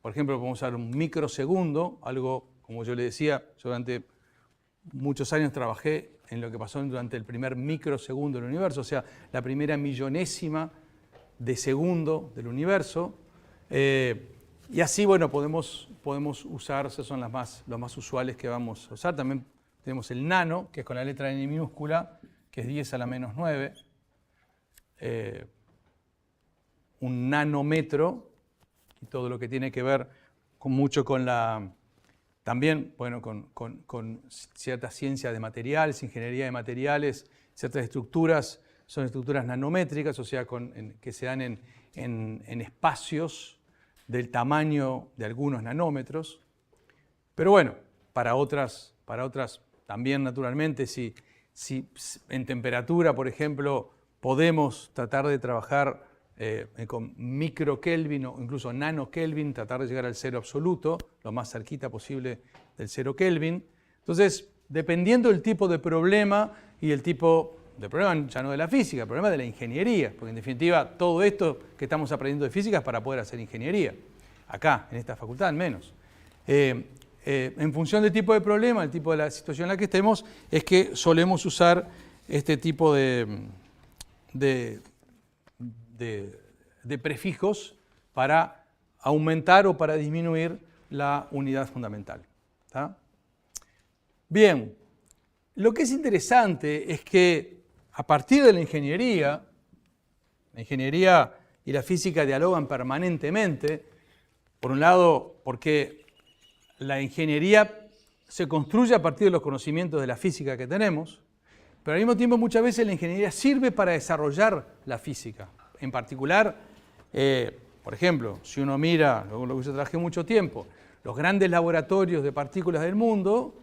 S1: por ejemplo, podemos usar un microsegundo, algo. Como yo le decía, yo durante muchos años trabajé en lo que pasó durante el primer microsegundo del universo, o sea, la primera millonésima de segundo del universo. Y así, bueno, podemos usar, esos son los más usuales que vamos a usar. También tenemos el nano, que es con la letra N minúscula, que es 10 a la menos 9. Un nanómetro, y todo lo que tiene que ver mucho con También, bueno, con cierta ciencia de materiales, ingeniería de materiales, ciertas estructuras, son estructuras nanométricas, o sea, que se dan en espacios del tamaño de algunos nanómetros. Pero bueno, para otras también naturalmente, si en temperatura, por ejemplo, podemos tratar de trabajar con microkelvin o incluso nanokelvin, tratar de llegar al cero absoluto, lo más cerquita posible del 0 Kelvin. Entonces, dependiendo del tipo de problema y el tipo de problema ya no de la física, el problema de la ingeniería, porque en definitiva todo esto que estamos aprendiendo de física es para poder hacer ingeniería, acá, en esta facultad al menos. En función del tipo de problema, el tipo de la situación en la que estemos, es que solemos usar este tipo de prefijos para aumentar o para disminuir la unidad fundamental. ¿Tá? Bien, lo que es interesante es que a partir de la ingeniería y la física dialogan permanentemente, por un lado porque la ingeniería se construye a partir de los conocimientos de la física que tenemos, pero al mismo tiempo muchas veces la ingeniería sirve para desarrollar la física. En particular, por ejemplo, si uno mira, lo que yo trabajé mucho tiempo, los grandes laboratorios de partículas del mundo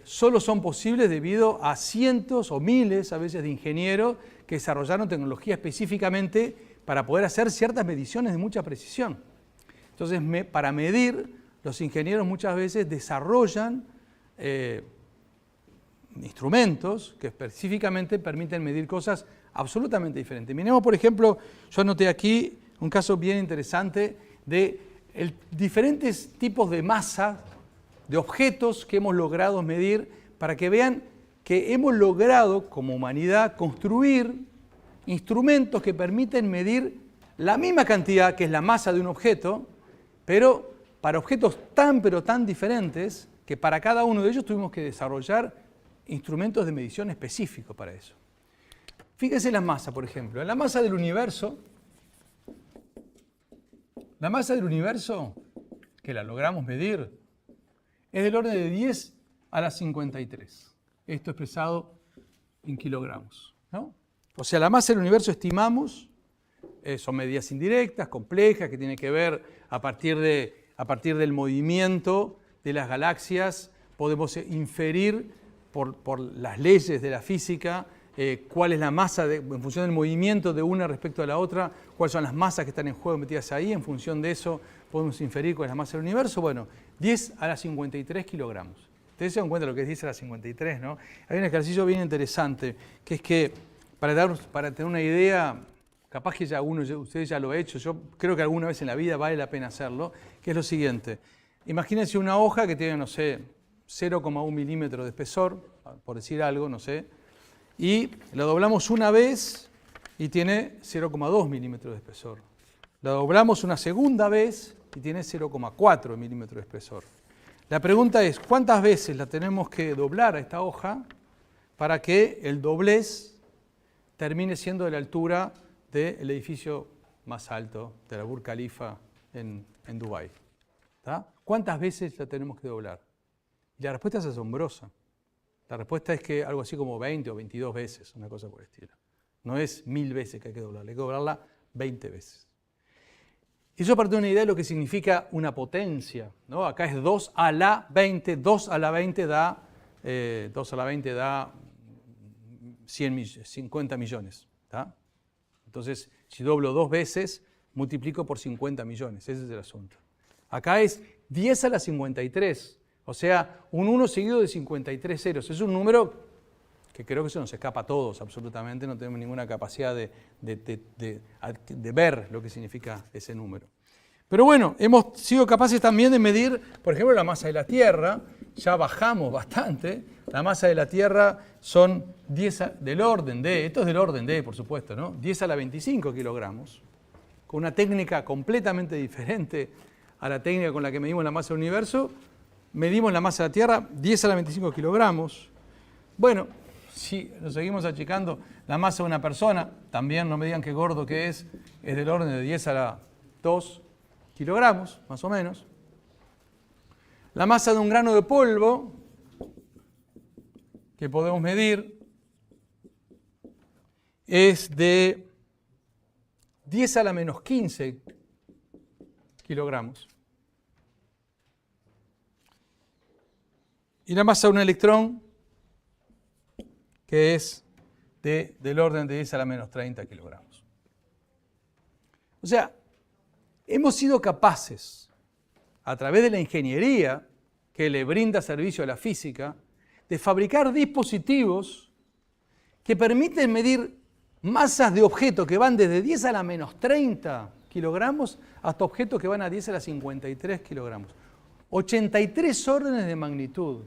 S1: solo son posibles debido a cientos o miles a veces de ingenieros que desarrollaron tecnología específicamente para poder hacer ciertas mediciones de mucha precisión. Entonces, para medir, los ingenieros muchas veces desarrollan instrumentos que específicamente permiten medir cosas absolutamente diferentes. Miremos, por ejemplo, yo anoté aquí un caso bien interesante de diferentes tipos de masa de objetos que hemos logrado medir para que vean que hemos logrado como humanidad construir instrumentos que permiten medir la misma cantidad que es la masa de un objeto, pero para objetos pero tan diferentes que para cada uno de ellos tuvimos que desarrollar instrumentos de medición específicos para eso. Fíjense la masa, por ejemplo. La masa del universo, que la logramos medir, es del orden de 10 a la 53. Esto expresado en kilogramos, ¿no? O sea, la masa del universo estimamos, son medidas indirectas, complejas, que tienen que ver a partir del movimiento de las galaxias, podemos inferir por las leyes de la física cuál es la masa, en función del movimiento de una respecto a la otra, cuáles son las masas que están en juego metidas ahí, en función de eso podemos inferir cuál es la masa del universo. Bueno, 10 a la 53 kilogramos. Ustedes se dan cuenta de lo que es 10 a la 53, ¿no? Hay un ejercicio bien interesante, que es que, para tener una idea, capaz que ustedes ya lo han hecho, yo creo que alguna vez en la vida vale la pena hacerlo, que es lo siguiente. Imagínense una hoja que tiene, no sé, 0,1 milímetro de espesor, por decir algo, no sé, y la doblamos una vez y tiene 0,2 milímetros de espesor. La doblamos una segunda vez y tiene 0,4 milímetros de espesor. La pregunta es, ¿cuántas veces la tenemos que doblar a esta hoja para que el doblez termine siendo de la altura del edificio más alto de la Burj Khalifa en Dubái? ¿Tá? ¿Cuántas veces la tenemos que doblar? Y la respuesta es asombrosa. La respuesta es que algo así como 20 o 22 veces, una cosa por el estilo. No es 1000 veces que hay que doblarla, hay que doblarla 20 veces. Y eso parte de una idea de lo que significa una potencia, ¿no? Acá es 2 a la 20, 2 a la 20 da 50 millones. ¿Tá? Entonces, si doblo 2 veces, multiplico por 50 millones, ese es el asunto. Acá es 10 a la 53. O sea, un 1 seguido de 53 ceros. Es un número que creo que se nos escapa a todos, absolutamente. No tenemos ninguna capacidad de ver lo que significa ese número. Pero bueno, hemos sido capaces también de medir, por ejemplo, la masa de la Tierra. Ya bajamos bastante. La masa de la Tierra son 10 del orden de, esto es del orden de, por supuesto, ¿no? 10 a la 25 kilogramos, con una técnica completamente diferente a la técnica con la que medimos la masa del universo. Medimos la masa de la Tierra, 10 a la 25 kilogramos. Bueno, si nos seguimos achicando, la masa de una persona, también no me digan qué gordo que es del orden de 10 a la 2 kilogramos, más o menos. La masa de un grano de polvo que podemos medir es de 10 a la menos 15 kilogramos. Y la masa de un electrón, que es del orden de 10 a la menos 30 kilogramos. O sea, hemos sido capaces, a través de la ingeniería que le brinda servicio a la física, de fabricar dispositivos que permiten medir masas de objetos que van desde 10 a la menos 30 kilogramos hasta objetos que van a 10 a la 53 kilogramos. 83 órdenes de magnitud.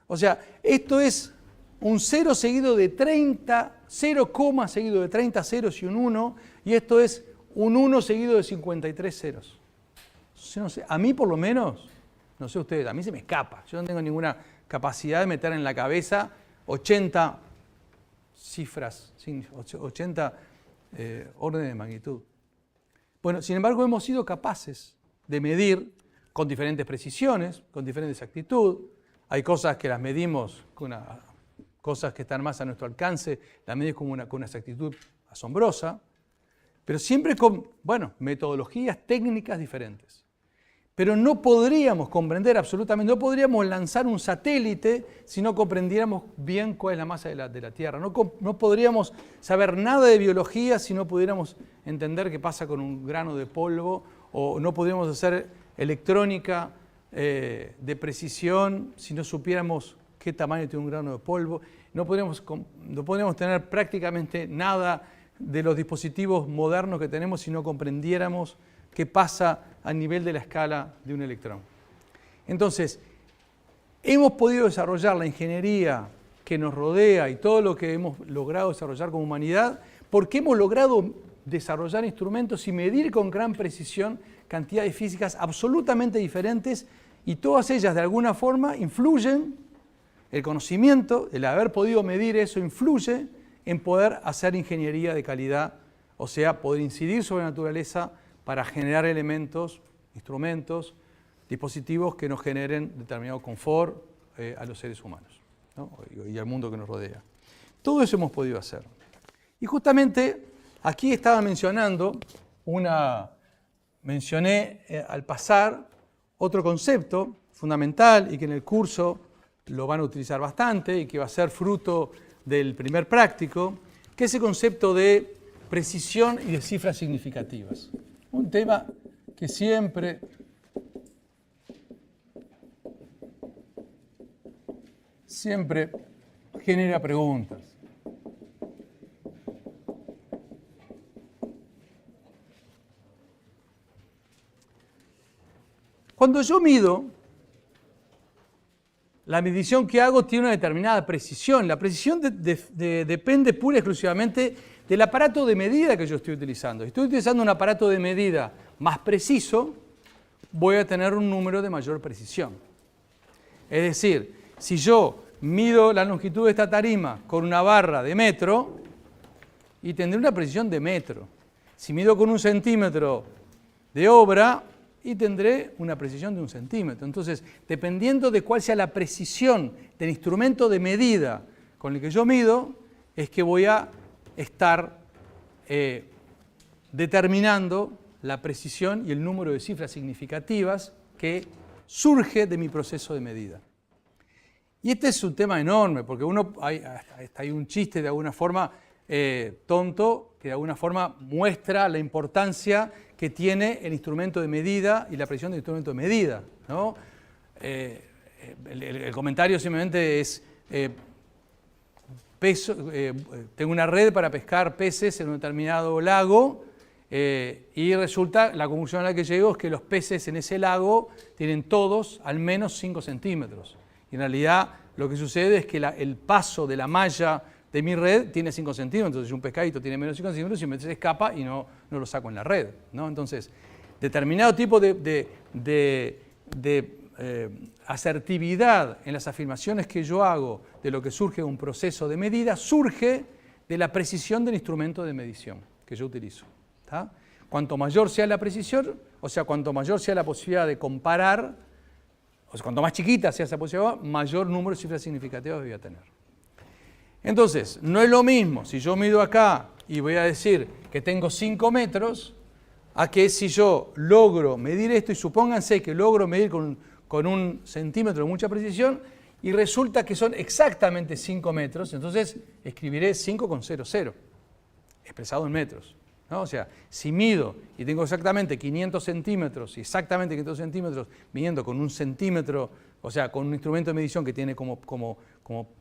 S1: O sea, esto es un 0 seguido de 30, 0, seguido de 30 ceros y un 1, y esto es un 1 seguido de 53 ceros. Yo no sé, a mí por lo menos, no sé ustedes, a mí se me escapa. Yo no tengo ninguna capacidad de meter en la cabeza 80 cifras, 80 órdenes de magnitud. Bueno, sin embargo, hemos sido capaces de medir con diferentes precisiones, con diferente exactitud. Hay cosas que las medimos con cosas que están más a nuestro alcance, las medimos con una exactitud asombrosa, pero siempre con, metodologías técnicas diferentes. Pero no podríamos comprender absolutamente, no podríamos lanzar un satélite si no comprendiéramos bien cuál es la masa de la Tierra. No podríamos saber nada de biología si no pudiéramos entender qué pasa con un grano de polvo, o no podríamos hacer electrónica de precisión si no supiéramos qué tamaño tiene un grano de polvo. No podríamos tener prácticamente nada de los dispositivos modernos que tenemos si no comprendiéramos qué pasa a nivel de la escala de un electrón. Entonces, hemos podido desarrollar la ingeniería que nos rodea y todo lo que hemos logrado desarrollar como humanidad porque hemos logrado desarrollar instrumentos y medir con gran precisión cantidades físicas absolutamente diferentes, y todas ellas de alguna forma influyen, el conocimiento, el haber podido medir eso influye en poder hacer ingeniería de calidad, o sea, poder incidir sobre la naturaleza para generar elementos, instrumentos, dispositivos que nos generen determinado confort a los seres humanos, ¿no? Y al mundo que nos rodea. Todo eso hemos podido hacer. Y justamente aquí estaba mencioné al pasar otro concepto fundamental y que en el curso lo van a utilizar bastante y que va a ser fruto del primer práctico, que es el concepto de precisión y de cifras significativas. Un tema que siempre genera preguntas. Cuando yo mido, la medición que hago tiene una determinada precisión. La precisión depende pura y exclusivamente del aparato de medida que yo estoy utilizando. Si estoy utilizando un aparato de medida más preciso, voy a tener un número de mayor precisión. Es decir, si yo mido la longitud de esta tarima con una barra de metro, y tendré una precisión de metro. Si mido con 1 centímetro de obra, y tendré una precisión de 1 centímetro. Entonces, dependiendo de cuál sea la precisión del instrumento de medida con el que yo mido, es que voy a estar determinando la precisión y el número de cifras significativas que surge de mi proceso de medida. Y este es un tema enorme, porque hay un chiste de alguna forma tonto, que de alguna forma muestra la importancia que tiene el instrumento de medida y la precisión del instrumento de medida, ¿no? El comentario simplemente es, tengo una red para pescar peces en un determinado lago, y resulta, la conclusión a la que llego es que los peces en ese lago tienen todos al menos 5 centímetros. Y en realidad lo que sucede es que el paso de la malla de mi red tiene 5 centímetros, entonces un pescadito tiene menos de 5 centímetros y se escapa y no lo saco en la red, ¿no? Entonces, determinado tipo de asertividad en las afirmaciones que yo hago de lo que surge de un proceso de medida, surge de la precisión del instrumento de medición que yo utilizo, ¿tá? Cuanto mayor sea la precisión, o sea, cuanto mayor sea la posibilidad de comparar O sea, cuanto más chiquita sea esa posición, mayor número de cifras significativas voy a tener. Entonces, no es lo mismo si yo mido acá y voy a decir que tengo 5 metros, a que si yo logro medir esto, y supónganse que logro medir con un centímetro de mucha precisión, y resulta que son exactamente 5 metros, entonces escribiré 5,00, expresado en metros, ¿no? O sea, si mido y tengo exactamente 500 centímetros, y exactamente 500 centímetros midiendo con un centímetro, o sea, con un instrumento de medición que tiene como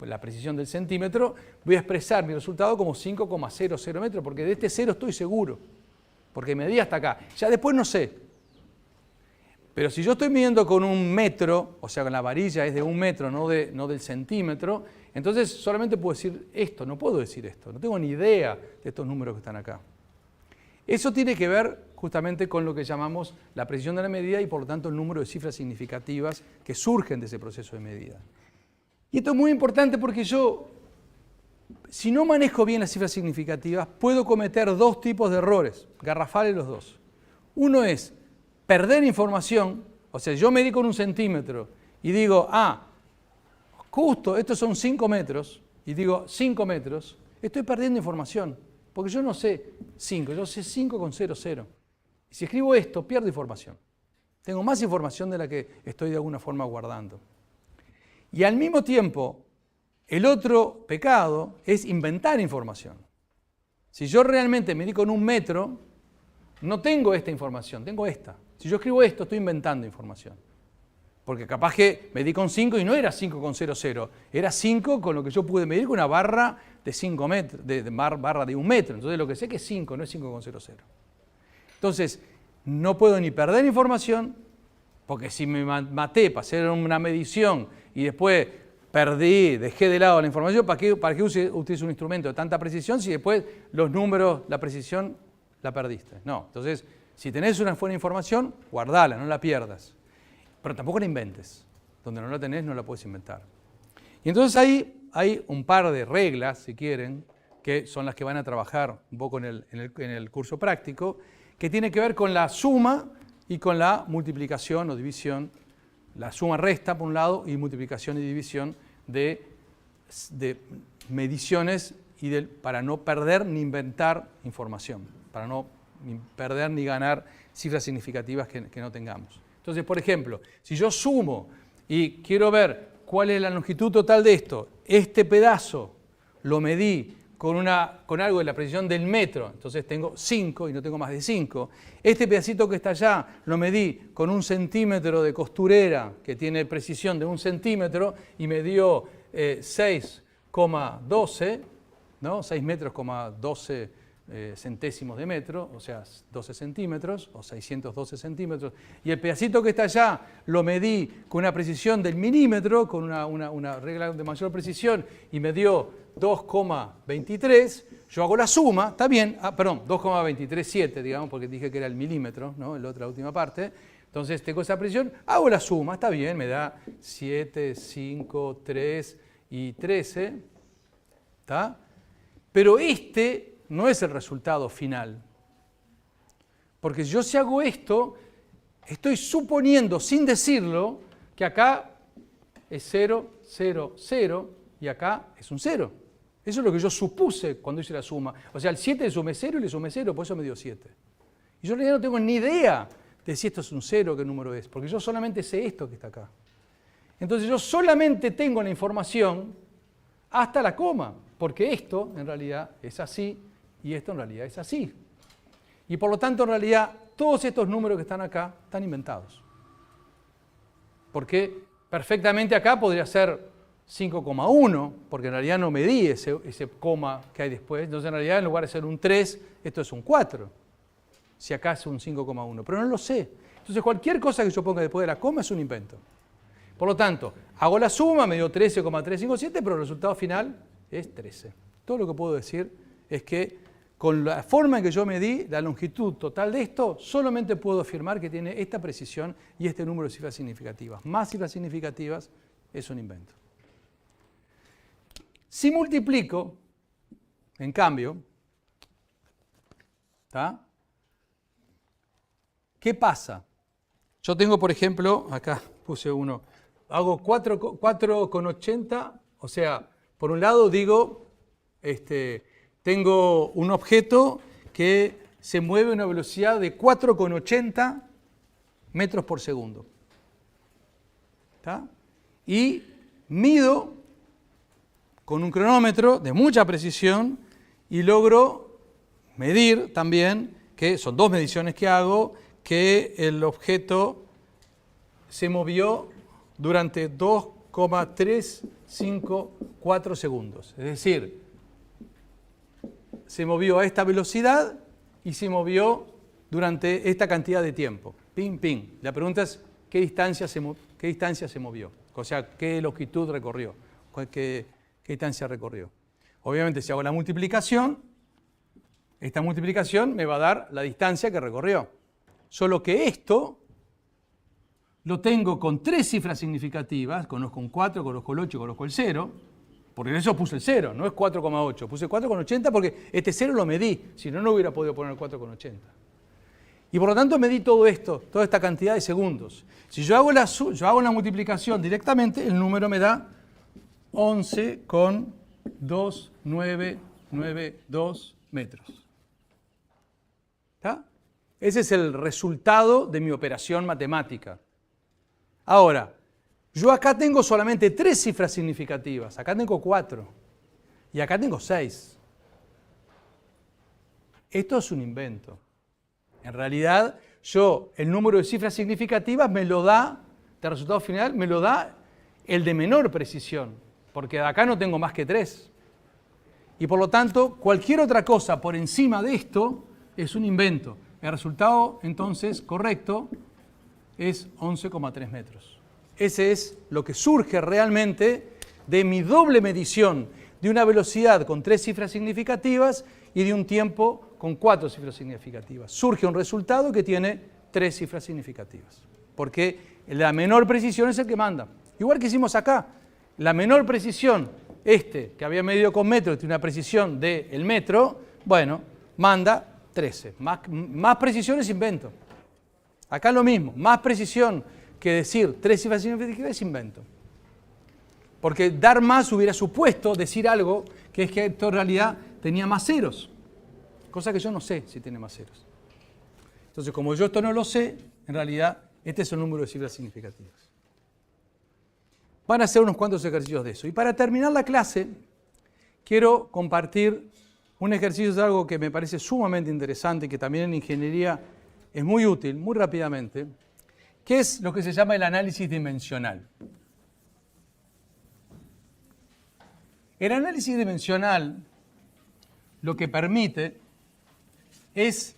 S1: la precisión del centímetro, voy a expresar mi resultado como 5,00 metros, porque de este 0 estoy seguro, porque medí hasta acá. Ya después no sé. Pero si yo estoy midiendo con un metro, o sea, con la varilla es de 1 metro, no del centímetro, entonces solamente puedo decir esto, no puedo decir esto, no tengo ni idea de estos números que están acá. Eso tiene que ver justamente con lo que llamamos la precisión de la medida y por lo tanto el número de cifras significativas que surgen de ese proceso de medida. Y esto es muy importante porque yo, si no manejo bien las cifras significativas, puedo cometer 2 tipos de errores, garrafales los dos. Uno es perder información, o sea, yo medí con 1 centímetro y digo, justo, estos son 5 metros, y digo 5 metros, estoy perdiendo información, porque yo no sé 5, yo sé 5,00. Y si escribo esto, pierdo información. Tengo más información de la que estoy de alguna forma guardando. Y al mismo tiempo, el otro pecado es inventar información. Si yo realmente medí con 1 metro, no tengo esta información, tengo esta. Si yo escribo esto, estoy inventando información. Porque capaz que medí con 5 y no era 5,00, era 5 con lo que yo pude medir con una barra de 5 metros, barra de 1 metro. Entonces lo que sé que es 5, no es 5,00. Entonces, no puedo ni perder información, porque si me maté para hacer una medición y después perdí, dejé de lado la información, ¿para qué utilizo un instrumento de tanta precisión si después los números, la precisión, la perdiste? No, entonces, si tenés una buena información, guardala, no la pierdas. Pero tampoco la inventes. Donde no la tenés, no la puedes inventar. Y entonces ahí hay un par de reglas, si quieren, que son las que van a trabajar un poco en el curso práctico, que tiene que ver con la suma y con la multiplicación o división. La suma resta, por un lado, y multiplicación y división de mediciones para no perder ni inventar información, para no ni perder ni ganar cifras significativas que no tengamos. Entonces, por ejemplo, si yo sumo y quiero ver cuál es la longitud total de esto, este pedazo lo medí con algo de la precisión del metro, entonces tengo 5 y no tengo más de 5. Este pedacito que está allá lo medí con 1 centímetro de costurera que tiene precisión de 1 centímetro y me dio 6,12, ¿no? 6 metros, 12 centésimos de metro, o sea, 12 centímetros o 612 centímetros. Y el pedacito que está allá lo medí con una precisión del milímetro, con una regla de mayor precisión, y me dio 2,23. Yo hago la suma, está bien, perdón, 2,237, digamos, porque dije que era el milímetro, ¿no? La última parte. Entonces tengo esa precisión, hago la suma, está bien, me da 7, 5, 3 y 13. ¿Está? Pero este no es el resultado final. Porque yo si hago esto, estoy suponiendo, sin decirlo, que acá es 0, 0, 0 y acá es un 0. Eso es lo que yo supuse cuando hice la suma. O sea, al 7 le sumé 0 y le sumé 0, por eso me dio 7. Y yo en realidad no tengo ni idea de si esto es un 0, qué número es, porque yo solamente sé esto que está acá. Entonces yo solamente tengo la información hasta la coma, porque esto en realidad es así y esto en realidad es así. Y por lo tanto, en realidad, todos estos números que están acá están inventados. Porque perfectamente acá podría ser 5,1, porque en realidad no medí ese coma que hay después. Entonces, en realidad, en lugar de ser un 3, esto es un 4. Si acá es un 5,1. Pero no lo sé. Entonces, cualquier cosa que yo ponga después de la coma es un invento. Por lo tanto, hago la suma, me dio 13,357, pero el resultado final es 13. Todo lo que puedo decir es que con la forma en que yo medí la longitud total de esto, solamente puedo afirmar que tiene esta precisión y este número de cifras significativas. Más cifras significativas es un invento. Si multiplico, en cambio, ¿tá? ¿Qué pasa? Yo tengo, por ejemplo, acá puse 1. Hago 4,80, o sea, por un lado digo, tengo un objeto que se mueve a una velocidad de 4,80 metros por segundo. ¿Está? Y mido con un cronómetro de mucha precisión y logro medir también, que son 2 mediciones que hago, que el objeto se movió durante 2,354 segundos. Es decir, se movió a esta velocidad y se movió durante esta cantidad de tiempo. Ping, ping. La pregunta es, ¿qué distancia se movió? O sea, ¿qué longitud recorrió? ¿Qué distancia recorrió? Obviamente, si hago la multiplicación, esta multiplicación me va a dar la distancia que recorrió. Solo que esto lo tengo con 3 cifras significativas, conozco un 4, conozco el 8, conozco el 0, porque en eso puse el 0, no es 4,8, puse 4,80 porque este 0 lo medí, si no, no hubiera podido poner 4,80. Y por lo tanto medí todo esto, toda esta cantidad de segundos. Si yo hago la multiplicación directamente, el número me da 11,2992 metros. ¿Está? Ese es el resultado de mi operación matemática. Ahora, yo acá tengo solamente 3 cifras significativas, acá tengo 4 y acá tengo 6. Esto es un invento. En realidad, el número de cifras significativas me lo da, de resultado final, me lo da el de menor precisión, porque de acá no tengo más que 3. Y por lo tanto, cualquier otra cosa por encima de esto es un invento. El resultado, entonces, correcto, es 11,3 metros. Ese es lo que surge realmente de mi doble medición de una velocidad con 3 cifras significativas y de un tiempo con 4 cifras significativas. Surge un resultado que tiene 3 cifras significativas, porque la menor precisión es el que manda. Igual que hicimos acá, la menor precisión, que había medido con metro, tiene una precisión del metro, bueno, manda 13. Más precisión es invento. Acá lo mismo, más precisión que decir 3 cifras significativas es invento. Porque dar más hubiera supuesto decir algo que es que esto en realidad tenía más ceros. Cosa que yo no sé si tiene más ceros. Entonces, como yo esto no lo sé, en realidad este es el número de cifras significativas. Van a hacer unos cuantos ejercicios de eso. Y para terminar la clase, quiero compartir un ejercicio de algo que me parece sumamente interesante y que también en ingeniería es muy útil, muy rápidamente, que es lo que se llama el análisis dimensional. El análisis dimensional lo que permite es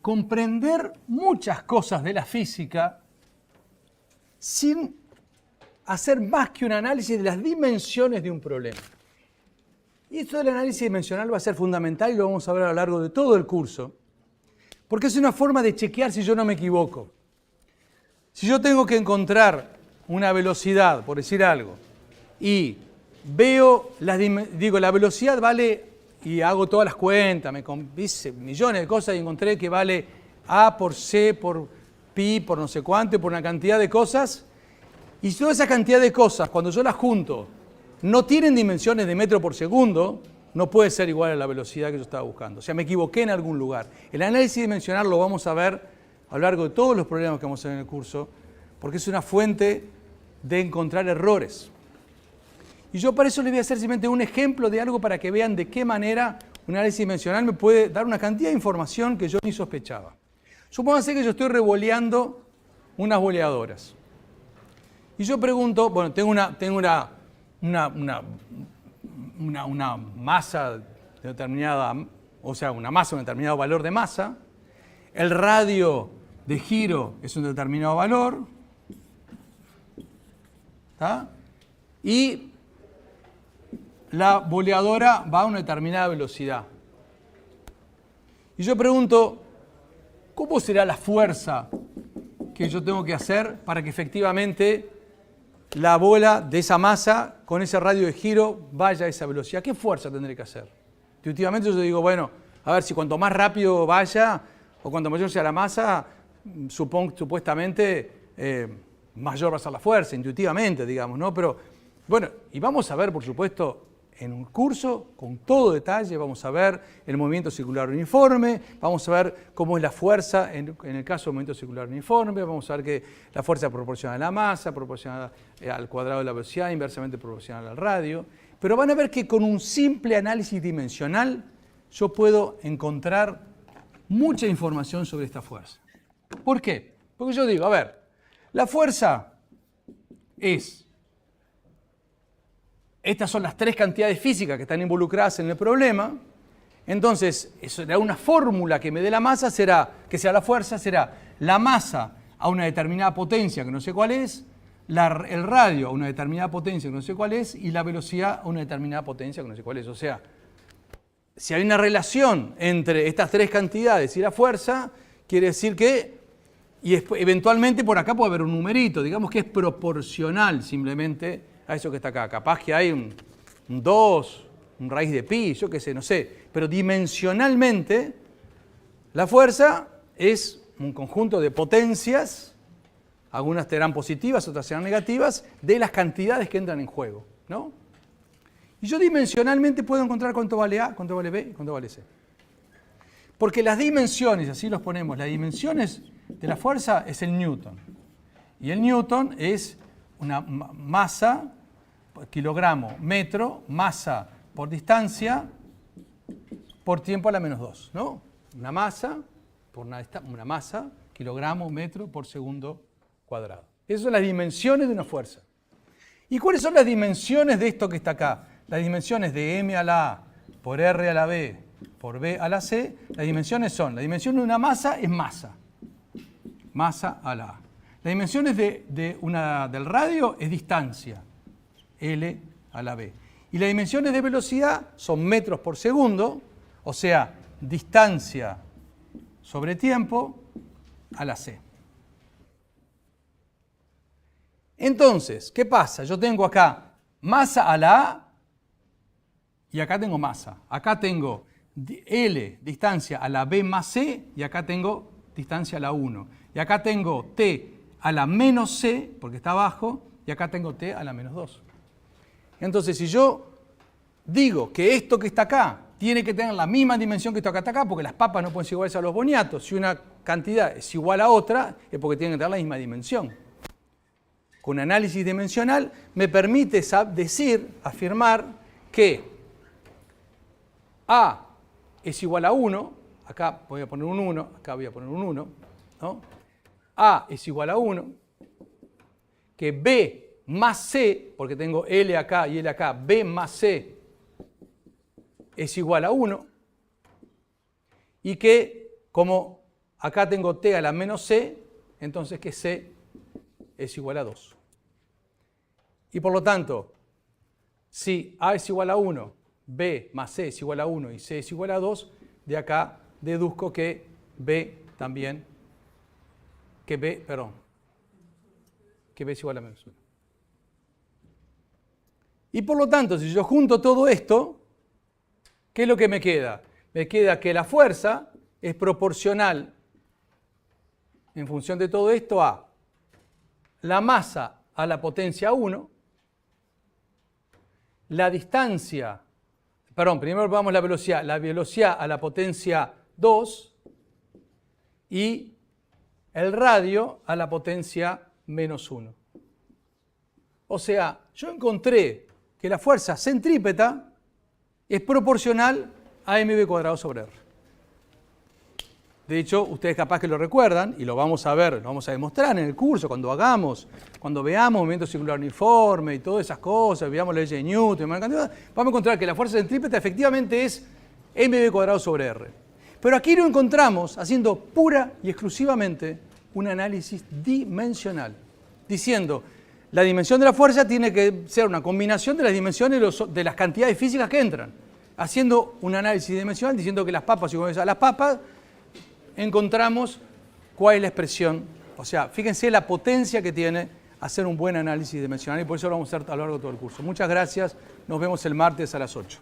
S1: comprender muchas cosas de la física sin hacer más que un análisis de las dimensiones de un problema. Y esto del análisis dimensional va a ser fundamental y lo vamos a ver a lo largo de todo el curso, porque es una forma de chequear si yo no me equivoco. Si yo tengo que encontrar una velocidad, por decir algo, y veo, la velocidad vale, y hago todas las cuentas, hice millones de cosas y encontré que vale A por C, por pi, por no sé cuánto, por una cantidad de cosas, y toda esa cantidad de cosas, cuando yo las junto, no tienen dimensiones de metro por segundo, no puede ser igual a la velocidad que yo estaba buscando. O sea, me equivoqué en algún lugar. El análisis dimensional lo vamos a ver a lo largo de todos los problemas que vamos a ver en el curso, porque es una fuente de encontrar errores. Y yo para eso les voy a hacer simplemente un ejemplo de algo para que vean de qué manera un análisis dimensional me puede dar una cantidad de información que yo ni sospechaba. Supónganse que yo estoy revoleando unas boleadoras. Y yo pregunto, bueno, tengo una masa determinada, o sea, una masa, un determinado valor de masa. El radio de giro es un determinado valor. ¿Está? Y la boleadora va a una determinada velocidad. Y yo pregunto, ¿cómo será la fuerza que yo tengo que hacer para que efectivamente la bola de esa masa con ese radio de giro vaya a esa velocidad? ¿Qué fuerza tendré que hacer? Intuitivamente yo digo, bueno, a ver si cuanto más rápido vaya o cuanto mayor sea la masa, supuestamente mayor va a ser la fuerza, intuitivamente, digamos, ¿no? Pero, bueno, y vamos a ver, por supuesto, en un curso, con todo detalle, vamos a ver el movimiento circular uniforme, vamos a ver cómo es la fuerza en el caso del movimiento circular uniforme, vamos a ver que la fuerza es proporcional a la masa, proporcional al cuadrado de la velocidad, inversamente proporcional al radio. Pero van a ver que con un simple análisis dimensional yo puedo encontrar mucha información sobre esta fuerza. ¿Por qué? Porque yo digo, a ver, la fuerza es... Estas son las tres cantidades físicas que están involucradas en el problema. Entonces, una fórmula que me dé la masa será, que sea la fuerza, será la masa a una determinada potencia que no sé cuál es, el radio a una determinada potencia que no sé cuál es y la velocidad a una determinada potencia que no sé cuál es. O sea, si hay una relación entre estas tres cantidades y la fuerza, quiere decir que, y eventualmente por acá puede haber un numerito, digamos que es proporcional simplemente a eso que está acá. Capaz que hay un 2, un raíz de pi, yo qué sé, no sé. Pero dimensionalmente, la fuerza es un conjunto de potencias, algunas serán positivas, otras serán negativas, de las cantidades que entran en juego, ¿no? Y yo dimensionalmente puedo encontrar cuánto vale A, cuánto vale B y cuánto vale C. Porque las dimensiones, así los ponemos, las dimensiones de la fuerza es el newton. Y el newton es una masa, kilogramo, metro, masa por distancia, por tiempo a la menos 2, ¿no? Una masa, por una masa, kilogramo, metro, por segundo cuadrado. Esas son las dimensiones de una fuerza. ¿Y cuáles son las dimensiones de esto que está acá? Las dimensiones de m a la A por r a la b por b a la c, las dimensiones son, la dimensión de una masa es masa, masa a la A. Las dimensiones del radio es distancia, L a la B. Y las dimensiones de velocidad son metros por segundo, o sea, distancia sobre tiempo a la C. Entonces, ¿qué pasa? Yo tengo acá masa a la A y acá tengo masa. Acá tengo L, distancia a la B más C, y acá tengo distancia a la 1. Y acá tengo T a la menos C, porque está abajo, y acá tengo T a la menos 2. Entonces, si yo digo que esto que está acá tiene que tener la misma dimensión que esto que está acá, porque las papas no pueden ser iguales a los boniatos, si una cantidad es igual a otra, es porque tienen que tener la misma dimensión. Con análisis dimensional me permite afirmar que A es igual a 1, acá voy a poner un 1, acá voy a poner un 1, ¿no? A es igual a 1, que B más C, porque tengo L acá y L acá, B más C es igual a 1, y que como acá tengo T a la menos C, entonces que C es igual a 2. Y por lo tanto, si A es igual a 1, B más C es igual a 1 y C es igual a 2, de acá deduzco que B es igual a menos 1. Y por lo tanto, si yo junto todo esto, ¿qué es lo que me queda? Me queda que la fuerza es proporcional en función de todo esto a la masa a la potencia 1, la distancia, primero vamos la velocidad a la potencia 2 y el radio a la potencia menos 1. O sea, yo encontré que la fuerza centrípeta es proporcional a mv cuadrado sobre r. De hecho, ustedes capaz que lo recuerdan, y lo vamos a ver, lo vamos a demostrar en el curso, cuando veamos movimiento circular uniforme y todas esas cosas, veamos la ley de Newton, vamos a encontrar que la fuerza centrípeta efectivamente es mv cuadrado sobre r. Pero aquí lo encontramos haciendo pura y exclusivamente un análisis dimensional, diciendo la dimensión de la fuerza tiene que ser una combinación de las dimensiones de las cantidades físicas que entran, haciendo un análisis dimensional, diciendo que las papas iguales a las papas, encontramos cuál es la expresión. O sea, fíjense la potencia que tiene hacer un buen análisis dimensional y por eso lo vamos a hacer a lo largo de todo el curso. Muchas gracias, nos vemos el martes a las 8.